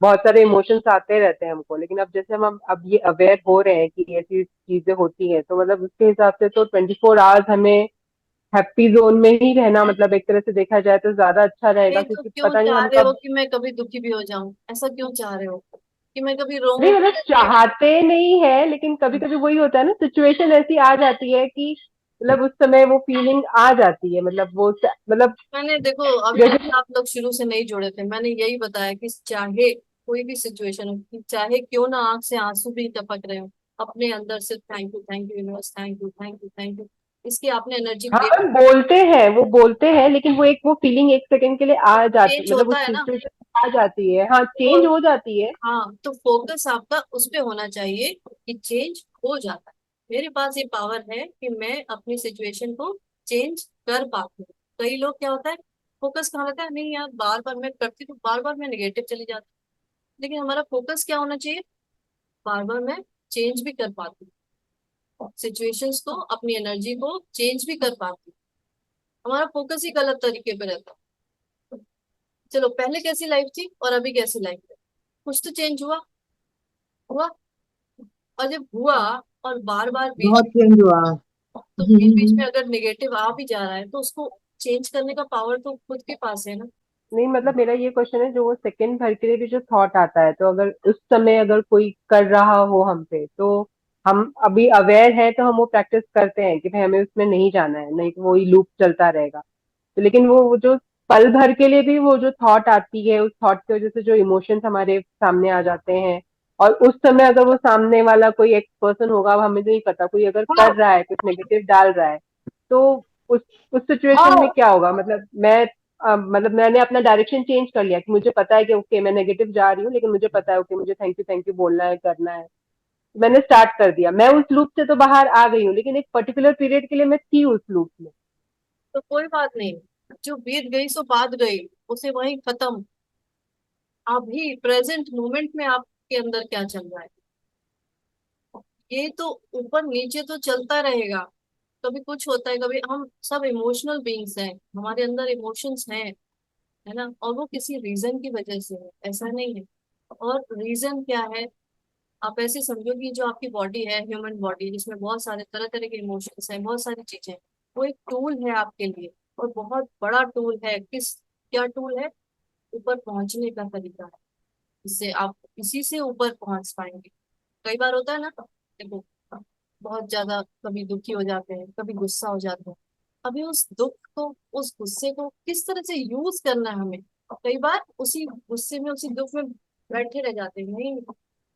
बहुत सारे इमोशंस आते रहते हैं हमको, लेकिन अब जैसे हम अब ये अवेयर हो रहे हैं कि ऐसी चीजें होती हैं, तो मतलब उसके हिसाब से तो 24 आवर्स हमें हैप्पी जोन में ही रहना, मतलब एक तरह से देखा जाए तो ज्यादा अच्छा रहेगा, ये तो क्योंकि क्यों पता नहीं चाह हम रहे हो कब। कि मैं कभी दुखी भी हो जाऊं? ऐसा क्यों चाह रहे हो कि मैं कभी रोऊं? नहीं मतलब चाहते नहीं है, लेकिन कभी कभी वही होता है ना, सिचुएशन ऐसी आ जाती है कि मतलब उस समय वो फीलिंग आ जाती है, मतलब वो मतलब मैंने देखो, अभी तक जैसे। आप लोग शुरू से नहीं जुड़े थे, मैंने यही बताया कि चाहे कोई भी सिचुएशन हो, कि चाहे क्यों ना आंख से आंसू भी टपक रहे हो, अपने अंदर से thank you universe, thank you thank you thank you, इसकी आपने एनर्जी हाँ क्रिएट, मैम वो बोलते हैं, लेकिन वो वो फीलिंग एक सेकंड के लिए आ जाती, चेंज मतलब होता उस है ना। सिचुएशन आ जाती है, हाँ चेंज तो हो जाती है। हाँ, तो फोकस आपका उस पे होना चाहिए कि चेंज हो जाता है। मेरे पास ये पावर है कि मैं अपनी सिचुएशन को चेंज कर पाती हूँ। कई लोग क्या होता है, फोकस कहाँ रहता है, नहीं यार बार बार मैं करती तो बार बार मैं निगेटिव चली जाती। लेकिन हमारा फोकस क्या होना चाहिए, बार बार मैं चेंज भी कर पाती हूँ सिचुएशंस को, अपनी एनर्जी को चेंज भी कर पाती हूँ। हमारा फोकस ही गलत तरीके पे रहता है। चलो पहले कैसी लाइफ थी और अभी कैसी लाइफ है, कुछ तो चेंज हुआ, हुआ। और जब हुआ और बार बार बीच, बहुत चेंज हुआ। तो बीच बीच में अगर नेगेटिव आ भी जा रहा है तो उसको चेंज करने का पावर तो खुद के पास है ना। नहीं मतलब मेरा ये क्वेश्चन है, जो वो सेकंड भर के लिए भी जो थॉट आता है, तो अगर उस समय अगर कोई कर रहा हो हम पे, तो हम अभी अवेयर है तो हम वो प्रैक्टिस करते हैं कि भाई हमें उसमें नहीं जाना है, नहीं तो वही लूप चलता रहेगा। तो लेकिन वो जो पल भर के लिए भी वो जो थॉट आती है, उस थॉट की वजह से जो इमोशंस हमारे सामने आ जाते हैं, और उस समय अगर वो सामने वाला कोई एक पर्सन होगा, अब हमें नहीं पता, कोई अगर कर रहा है कुछ नेगेटिव डाल रहा है, तो उस उस सिचुएशन में क्या होगा, मतलब मतलब मैंने अपना डायरेक्शन चेंज कर लिया कि मुझे पता है कि ओके मैं नेगेटिव जा रही हूँ, लेकिन मुझे पता है ओके मुझे थैंक यू बोलना है, करना है। मैंने स्टार्ट कर दिया, मैं उस लूप से तो बाहर आ गई हूँ, लेकिन एक पर्टिकुलर पीरियड के लिए मैं थी उस लूप में। तो कोई बात नहीं, जो बीत गई सो बात गई, उसे वही खत्म। अभी प्रेजेंट मोमेंट में आपके अंदर क्या चल रहा है, ये तो ऊपर नीचे तो चलता रहेगा। कभी कुछ होता है, कभी हम सब इमोशनल बीइंग्स हैं, हमारे अंदर इमोशंस हैं, है ना, और वो किसी रीजन की वजह से है, ऐसा नहीं है। और रीजन क्या है, आप ऐसे समझो कि जो आपकी बॉडी है, ह्यूमन बॉडी, जिसमें बहुत सारे तरह तरह के इमोशंस हैं, बहुत सारी चीजें हैं, वो एक टूल है आपके लिए, और बहुत बड़ा टूल है। क्या टूल है, ऊपर पहुंचने का तरीका है, जिससे आप इसी से ऊपर पहुंच पाएंगे। कई बार होता है ना, देखो बहुत ज्यादा कभी दुखी हो जाते हैं, कभी गुस्सा हो जाते हैं, अभी उस दुख को, उस गुस्से को किस तरह से यूज करना है हमें। कई बार उसी गुस्से में, उसी दुख में बैठे रह जाते हैं, नहीं,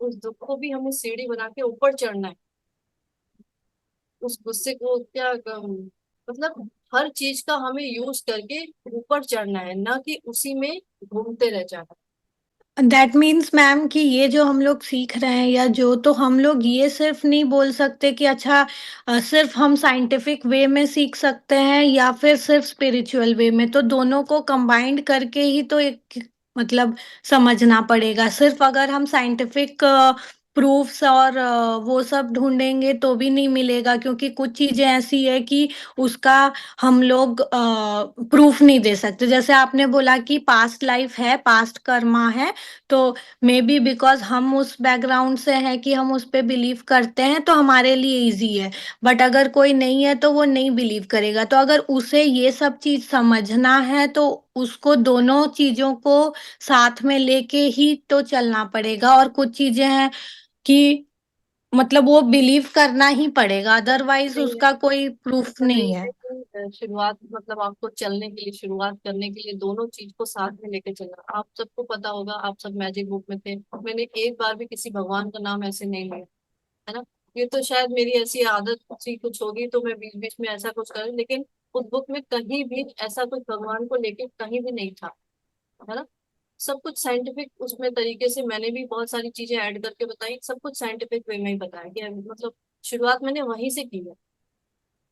उस दुख को भी हमें सीढ़ी बना के ऊपर चढ़ना है। उस गुस्से को मतलब हर चीज का हमें यूज करके ऊपर चढ़ना है, ना कि उसी में घूमते रह जाना। दैट मीन्स मैम कि ये जो हम लोग सीख रहे हैं या जो, तो हम लोग ये सिर्फ नहीं बोल सकते कि अच्छा सिर्फ हम साइंटिफिक वे में सीख सकते हैं या फिर सिर्फ स्पिरिचुअल वे में, तो दोनों को कंबाइंड करके ही तो एक मतलब समझना पड़ेगा। सिर्फ अगर हम साइंटिफिक प्रूफ्स और वो सब ढूंढेंगे तो भी नहीं मिलेगा, क्योंकि कुछ चीजें ऐसी है कि उसका हम लोग प्रूफ नहीं दे सकते। जैसे आपने बोला कि पास्ट लाइफ है, पास्ट कर्मा है, तो मे बी बिकॉज हम उस बैकग्राउंड से हैं कि हम उस पे बिलीव करते हैं तो हमारे लिए इजी है। बट अगर कोई नहीं है तो वो नहीं बिलीव करेगा। तो अगर उसे ये सब चीज समझना है तो उसको दोनों चीजों को साथ में लेके ही तो चलना पड़ेगा। और कुछ चीजें हैं कि मतलब वो बिलीव करना ही पड़ेगा, अदरवाइज नहीं है, उसका कोई प्रूफ ऐसा नहीं नहीं है। है कि शुरुआत, मतलब आपको चलने के लिए, शुरुआत करने के लिए दोनों चीज को साथ में लेके चलना। आप सबको पता होगा, आप सब मैजिक बुक में थे, मैंने एक बार भी किसी भगवान का नाम ऐसे नहीं लिया, है ना। ये तो शायद मेरी ऐसी आदत सी कुछ होगी, तो मैं बीच बीच में ऐसा कुछ करूँ, लेकिन उस बुक में कहीं भी ऐसा कुछ भगवान को लेके कहीं भी नहीं था, है ना। सब कुछ साइंटिफिक उसमें तरीके से, मैंने भी बहुत सारी चीजें ऐड करके बताई, सब कुछ साइंटिफिक वे में ही बताया कि मतलब शुरुआत मैंने वहीं से की है।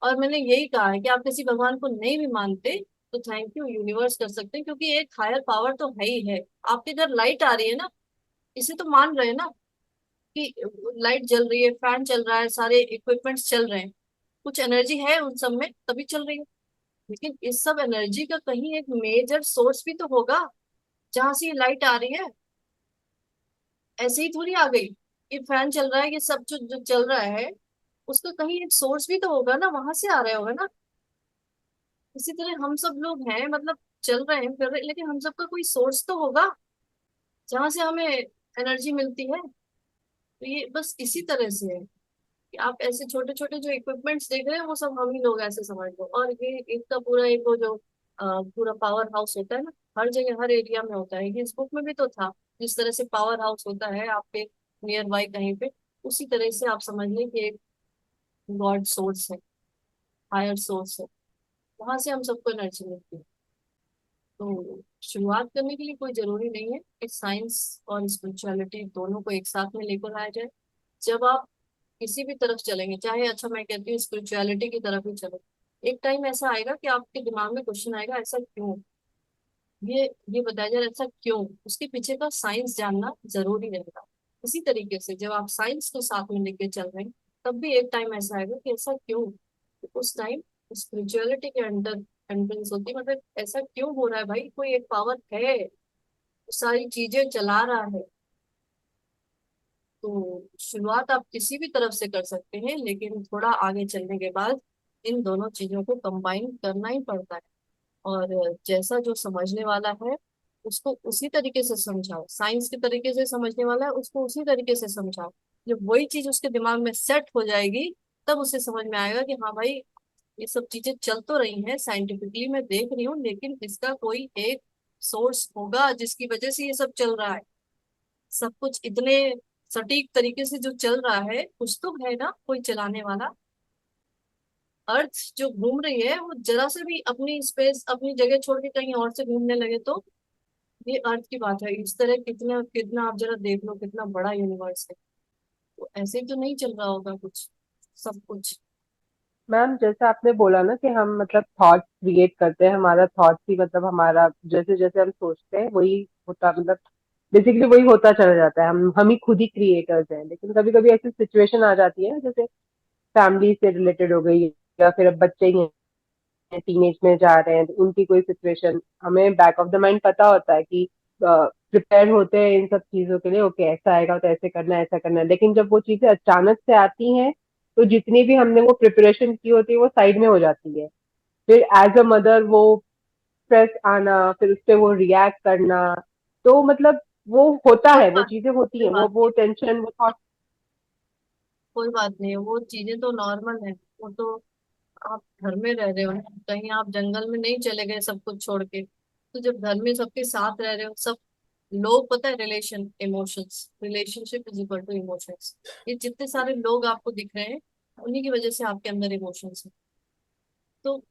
और मैंने यही कहा है कि आप किसी भगवान को नहीं भी मानते तो थैंक यू यूनिवर्स कर सकते हैं, क्योंकि एक हायर पावर तो है ही है। आपके घर लाइट आ रही है ना, इसे तो मान रहे हैं ना कि लाइट जल रही है, फैन चल रहा है, सारे इक्विपमेंट्स चल रहे हैं, कुछ एनर्जी है उन सब में तभी चल रही है। लेकिन इस सब एनर्जी का कहीं एक मेजर सोर्स भी तो होगा, जहां से ये लाइट आ रही है। ऐसे ही थोड़ी आ गई, ये फैन चल रहा है, ये सब जो चल रहा है, उसका कहीं एक सोर्स भी तो होगा ना, वहां से आ रहा होगा ना। इसी तरह हम सब लोग हैं, मतलब चल रहे हैं, फिर रहे हैं, लेकिन हम सबका कोई सोर्स तो होगा जहां से हमें एनर्जी मिलती है। तो ये बस इसी तरह से है कि आप ऐसे छोटे छोटे जो इक्विपमेंट्स देख रहे हैं, वो सब हम ही लोग ऐसे समझ लो। और ये इसका पूरा एक वो जो पूरा पावर हाउस होता है ना, हर जगह हर एरिया में होता है, ये इस बुक में भी तो था। जिस तरह से पावर हाउस होता है आपके नियर बाई कहीं पे, उसी तरह से आप समझ लें कि एक गॉड सोर्स है। हायर सोर्स है, वहां से हम सबको एनर्जी मिलती है। तो शुरुआत करने के लिए कोई जरूरी नहीं है कि साइंस और स्पिरिचुअलिटी दोनों को एक साथ में लेकर आया जाए। जब आप किसी भी तरफ चलेंगे, चाहे अच्छा मैं कहती हूँ स्पिरिचुअलिटी की तरफ ही चलो, एक टाइम ऐसा आएगा कि आपके दिमाग में क्वेश्चन आएगा, ऐसा क्यों, ये बताया जाए ऐसा क्यों, उसके पीछे का साइंस जानना जरूरी रहेगा। इसी तरीके से जब आप साइंस को साथ में लेके चल रहे हैं, तब भी एक टाइम ऐसा आएगा कि ऐसा क्यों, उस टाइम स्पिरिचुअलिटी के अंदर एंट्रेंस होती है, मतलब ऐसा क्यों हो रहा है भाई, कोई एक पावर है, सारी चीजें चला रहा है। तो शुरुआत आप किसी भी तरफ से कर सकते हैं, लेकिन थोड़ा आगे चलने के बाद इन दोनों चीजों को कंबाइन करना ही पड़ता है। और जैसा जो समझने वाला है उसको उसी तरीके से समझाओ, साइंस के तरीके से समझने वाला है उसको उसी तरीके से समझाओ। जब वही चीज उसके दिमाग में सेट हो जाएगी, तब उसे समझ में आएगा कि हाँ भाई, ये सब चीजें चल तो रही हैं साइंटिफिकली, मैं देख रही हूँ, लेकिन इसका कोई एक सोर्स होगा जिसकी वजह से ये सब चल रहा है। सब कुछ इतने सटीक तरीके से जो चल रहा है, कुछ तो है ना कोई चलाने वाला। अर्थ जो घूम रही है वो जरा से भी अपनी स्पेस, अपनी जगह छोड़ के कहीं और से घूमने लगे तो ये अर्थ की बात है। इस तरह कितना कितना आप जरा देख लो, कितना बड़ा यूनिवर्स है, तो ऐसे तो नहीं चल रहा होगा कुछ, सब कुछ। मैम जैसे आपने बोला ना कि हम मतलब थॉट क्रिएट करते हैं, हमारा थॉट ही मतलब हमारा जैसे जैसे हम सोचते हैं वही होता, मतलब बेसिकली वही होता चला जाता है, हम ही खुद ही क्रिएटर्स हैं। लेकिन कभी कभी ऐसी सिचुएशन आ जाती है ना, जैसे फैमिली से रिलेटेड हो गई, या फिर अब बच्चे ही हैं, टीनेज में जा रहे हैं, तो उनकी कोई सिचुएशन, हमें बैक ऑफ द माइंड पता होता है कि प्रिपेयर होते हैं इन सब चीजों के लिए, ओके ऐसा आएगा तो ऐसे करना है ऐसा करना है। लेकिन जब वो चीजें अचानक से आती हैं, तो जितनी भी हमने वो प्रिपरेशन की होती है वो साइड में हो जाती है। फिर एज अ मदर वो स्ट्रेस आना, फिर उस पे वो रिएक्ट करना, तो मतलब वो होता कोई है, वो बात चीजें होती कोई हैं, बात वो नहीं, टेंशन, वो थॉट। कोई बात नहीं है, वो चीजें तो नॉर्मल है। वो तो आप घर में रह रहे हो ना, कहीं आप जंगल में नहीं चले गए सब कुछ छोड़ के। तो जब घर में सबके साथ रह रहे हो, सब लोग, पता है relation emotions, relationship is equal to emotions. ये जितने सारे लोग आपको दिख रहे हैं, उन्हीं की वजह से आपके अंदर इमोशंस है। तो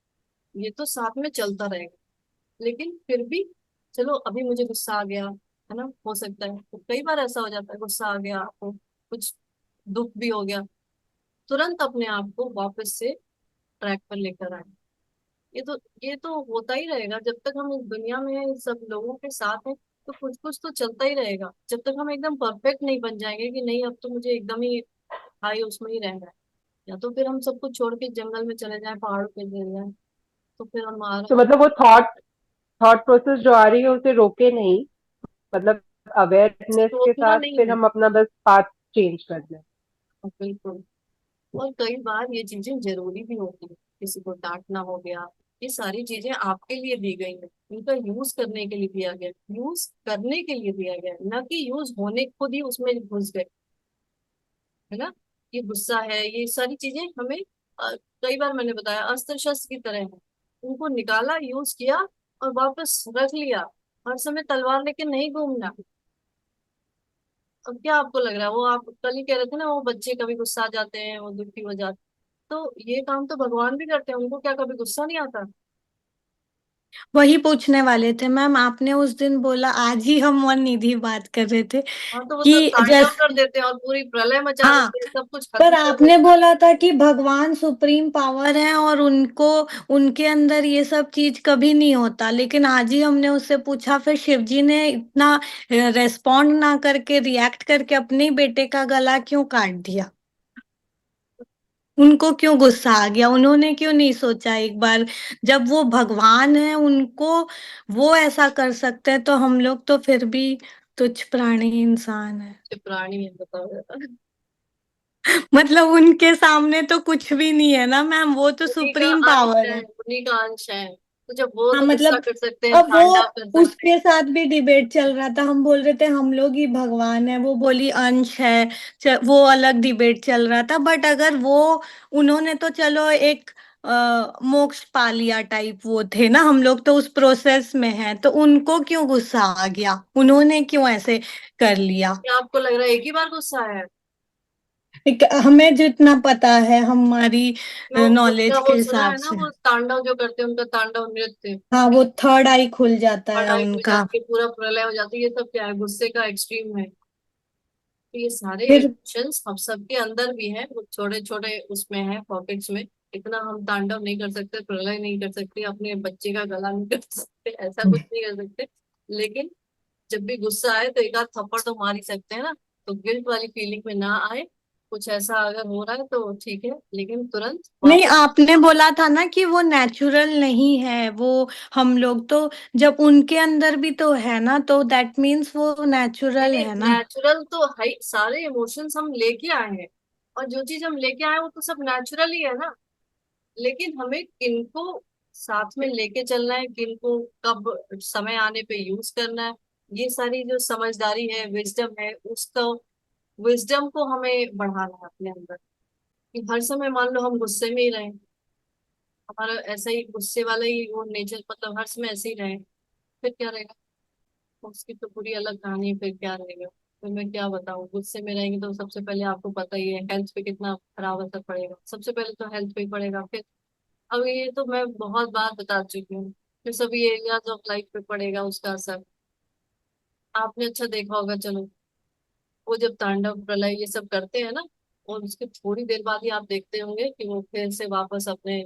ये तो साथ में चलता रहेगा। लेकिन फिर भी चलो, अभी मुझे गुस्सा आ गया है ना, हो सकता है, तो कई बार ऐसा हो जाता है, गुस्सा आ गया आपको, कुछ दुख भी हो गया, तुरंत अपने आप को वापस से ट्रैक पर लेकर आए। ये तो होता ही रहेगा जब तक हम इस दुनिया में हैं, सब लोगों के साथ हैं। तो कुछ कुछ तो चलता ही रहेगा, जब तक हम एकदम परफेक्ट नहीं बन जाएंगे कि नहीं अब तो मुझे एकदम ही हाई उसमें ही रहना है, या तो फिर हम सब कुछ छोड़ के जंगल में चले जाएं, पहाड़ों पे चले जाएं, तो फिर तो हमारा मतलब वो थॉट थॉट प्रोसेस जो आ रही है उसे रोके नहीं, मतलब अवेयरनेस के रोकना साथ नहीं फिर है। हम अपना बस पाथ चेंज कर लें। बिल्कुल। और कई बार ये चीजें जरूरी भी होती है, किसी को डांटना हो गया, ये सारी चीजें आपके लिए दी गई है, इनका यूज करने के लिए दिया गया, यूज करने के लिए दिया गया, न कि यूज होने, खुद ही उसमें घुस गए, है ना। ये गुस्सा है, ये सारी चीजें हमें कई बार मैंने बताया अस्त्र शस्त्र की तरह है, उनको निकाला, यूज किया और वापस रख लिया। हर समय तलवार लेके नहीं घूमना। अब क्या आपको लग रहा है, वो आप कल ही कह रहे थे ना, वो बच्चे कभी गुस्सा आ जाते हैं, वो दुखी हो जाते, तो ये काम तो भगवान भी करते हैं, उनको क्या कभी गुस्सा नहीं आता। वही पूछने वाले थे मैम, आपने उस दिन बोला, आज ही हम और निधि बात कर रहे थे हाँ, तो वो तो कि तांडव जैसे, कर देते हैं और पूरी प्रलय मचा हाँ, देते हैं, सब कुछ पर खत्म कर आपने देते हैं। बोला था कि भगवान सुप्रीम पावर है और उनको, उनके अंदर ये सब चीज कभी नहीं होता। लेकिन आज ही हमने उससे पूछा, फिर शिव जी ने इतना रेस्पॉन्ड ना करके, रिएक्ट करके अपने ही बेटे का गला क्यों काट दिया? उनको क्यों गुस्सा आ गया? उन्होंने क्यों नहीं सोचा एक बार, जब वो भगवान है, उनको वो ऐसा कर सकते हैं, तो हम लोग तो फिर भी तुच्छ प्राणी इंसान है। ये प्राणी है, बताओ जरा। मतलब उनके सामने तो कुछ भी नहीं है ना मैम, वो तो उन्हीं का सुप्रीम अंश पावर है, है। उन्हीं का अंश है, तो जब वो हाँ तो गुस्सा मतलब, कर सकते हैं, अब वो, तांडव कर सकते हैं। उसके साथ भी डिबेट चल रहा था, हम बोल रहे थे हम लोग ही भगवान है, वो बोली अंश है। वो अलग डिबेट चल रहा था। बट अगर वो, उन्होंने तो चलो एक मोक्ष पा लिया टाइप वो थे ना, हम लोग तो उस प्रोसेस में हैं, तो उनको क्यों गुस्सा आ गया? उन्होंने क्यों ऐसे कर लिया? क्या आपको लग रहा है एक ही बार गुस्सा है? हमें जितना पता है हमारी वो नॉलेज उनका के वो सुना हिसाब है ना, से। वो तांडव जो करते हैं, उनका तांडव नृत्य, हाँ, वो थर्ड आई खुल जाता है पढ़ाई में उनका। जाके पूरा प्रलय हो जाती है, ये सब क्या है? गुस्से का एक्सट्रीम है। तो ये सारे फिर इमोशंस हम सबके अंदर भी हैं, वो छोटे छोटे उसमें है पॉकेट्स में। इतना हम तांडव नहीं कर सकते, प्रलय नहीं कर सकते, अपने बच्चे का गला नहीं कर सकते, ऐसा कुछ नहीं कर सकते। लेकिन जब भी गुस्सा आए तो एक आध थप्पड़ तो मार ही सकते हैं ना। तो गिल्ट वाली फीलिंग में ना आए। कुछ ऐसा अगर हो रहा है तो ठीक है, लेकिन तुरंत नहीं, वापस। आपने बोला था ना कि वो नेचुरल नहीं है वो। हम लोग तो, जब उनके अंदर भी तो है ना, तो दैट मीन्स वो नहीं नेचुरल नहीं, है ना। नेचुरल तो है ही, सारे इमोशंस हम लेके आए हैं। और जो चीज हम लेके आए हैं वो तो सब नेचुरल ही है ना। लेकिन हमें किनको साथ में लेके चलना है, किनको कब समय आने पे यूज करना है, ये सारी जो समझदारी है, विजडम है, उसका विजडम को हमें बढ़ाना है अपने अंदर। कि हर समय मान लो हम गुस्से में ही रहे, हमारा ऐसा ही गुस्से वाला ही वो नेचर, मतलब हर समय ऐसे ही रहे, फिर क्या रहेगा? उसकी तो पूरी अलग कहानी है, फिर क्या रहेगा? फिर मैं क्या बताऊं? गुस्से में रहेंगे तो सबसे पहले आपको पता ही है हेल्थ पे कितना खराब असर पड़ेगा। सबसे पहले तो हेल्थ पे ही पड़ेगा, फिर अब ये तो मैं बहुत बार बता चुकी हूँ, फिर सभी एरियाज ऑफ लाइफ पे पड़ेगा उसका असर। आपने अच्छा देखा होगा, चलो वो जब तांडव प्रलय ये सब करते हैं ना, और उसके थोड़ी देर बाद ही आप देखते होंगे कि वो फिर से वापस अपने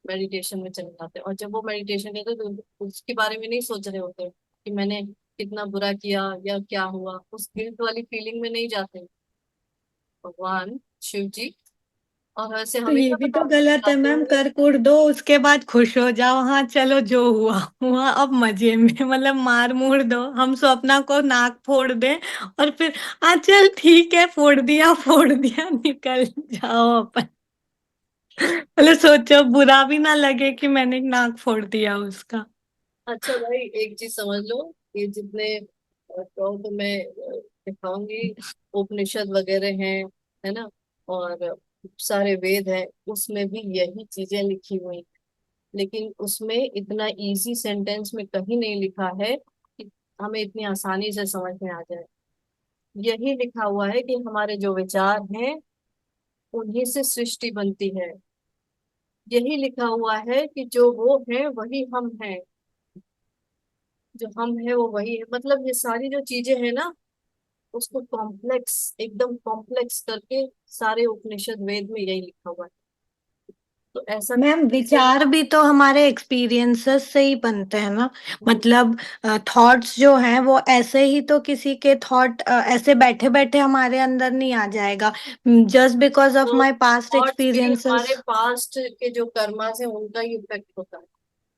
मेडिटेशन में चले जाते हैं। और जब वो मेडिटेशन करते हैं तो उसके बारे में नहीं सोच रहे होते कि मैंने कितना बुरा किया या क्या हुआ, उस गिल्ट वाली फीलिंग में नहीं जाते भगवान शिव जी। और वैसे तो ये हमेशा भी तो गलत है बताते मैम, होंगे। कर कुट दो उसके बाद खुश हो जाओ, हाँ चलो जो हुआ हुआ, अब मजे में मतलब मार मूर दो, हम स्वप्ना को नाक फोड़ दें और फिर हाँ चल ठीक है, फोड़ दिया निकल जाओ अपन। मतलब सोचो, बुरा भी ना लगे कि मैंने नाक फोड़ दिया उसका। अच्छा भाई, एक चीज समझ लो, ये जितने कहो तो मैं दिखाऊंगी, उपनिषद वगैरह हैं, है ना, और सारे वेद हैं, उसमें भी यही चीजें लिखी हुई। लेकिन उसमें इतना इजी सेंटेंस में कहीं नहीं लिखा है कि हमें इतनी आसानी से समझ में आ जाए। यही लिखा हुआ है कि हमारे जो विचार हैं उन्हीं से सृष्टि बनती है। यही लिखा हुआ है कि जो वो है वही हम हैं, जो हम है वो वही है। मतलब ये सारी जो चीजें हैं ना, उसको कॉम्प्लेक्स, एकदम कॉम्प्लेक्स करके सारे उपनिषद वेद में यही लिखा हुआ है। तो ऐसा मैम, विचार भी तो हमारे एक्सपीरियंसेस से ही बनते हैं ना। मतलब थॉट्स जो हैं वो ऐसे ही तो, किसी के थॉट ऐसे बैठे बैठे हमारे अंदर नहीं आ जाएगा जस्ट बिकॉज ऑफ तो माय पास्ट थॉट्स भी हमारे एक्सपीरियंसेस। पास्ट के जो कर्मास है उनका ही इफेक्ट होता है।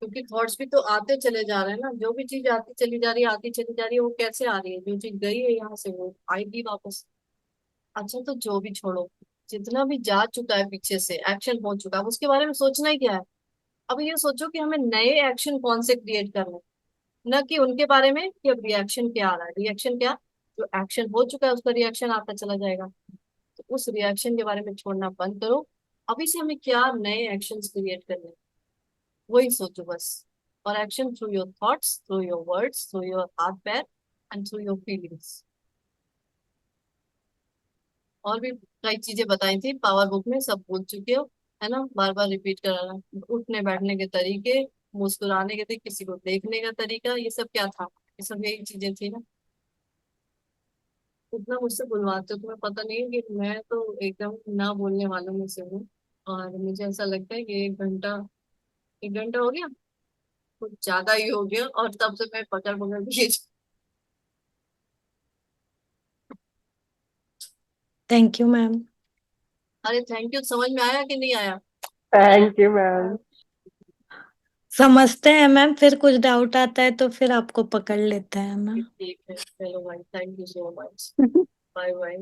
क्योंकि थॉट्स भी तो आते चले जा रहे हैं ना, जो भी चीज आती चली जा रही है, आती चली जा रही है, वो कैसे आ रही है? जो चीज गई है यहाँ से वो आएगी वापस। अच्छा तो जो भी छोड़ो, जितना भी जा चुका है पीछे से, एक्शन हो चुका है, अब उसके बारे में सोचना ही क्या है? अब ये सोचो कि हमें नए एक्शन कौन से क्रिएट करने हैं। न कि उनके बारे में कि अब रिएक्शन क्या आ रहा है, रिएक्शन क्या, जो एक्शन हो चुका है उसका रिएक्शन आता चला जाएगा। तो उस रिएक्शन के बारे में छोड़ना बंद करो। अभी से हमें क्या नए एक्शंस क्रिएट करने हैं, वही सोचो बस। और action through your thoughts, through your words, through your हाथ पैर, एंड थ्रू योर फीलिंग्स। और भी कई चीजें बताई थी पावर बुक में, सब भूल चुके हो, है ना? बार बार रिपीट कराना। उठने बैठने के तरीके, मुस्कुराने के तरीके, किसी को देखने का तरीका, ये सब क्या था? ये सब यही चीजें थी ना। इतना मुझसे बुलवाते हो, तुम्हें पता नहीं है कि मैं तो एकदम ना बोलने वालों में से हूँ। और मुझे ऐसा लगता है कि 1 घंटा, 1 घंटा हो गया, कुछ ज्यादा ही हो गया, और तब से मैं पकड़ पकड़ के थैंक यू मैम। अरे थैंक यू, समझ में आया कि नहीं आया? Thank you ma'am. समझते हैं मैम, फिर कुछ डाउट आता है तो फिर आपको पकड़ लेते हैं मैम। ठीक है, चलो भाई, thank you so much. Bye bye.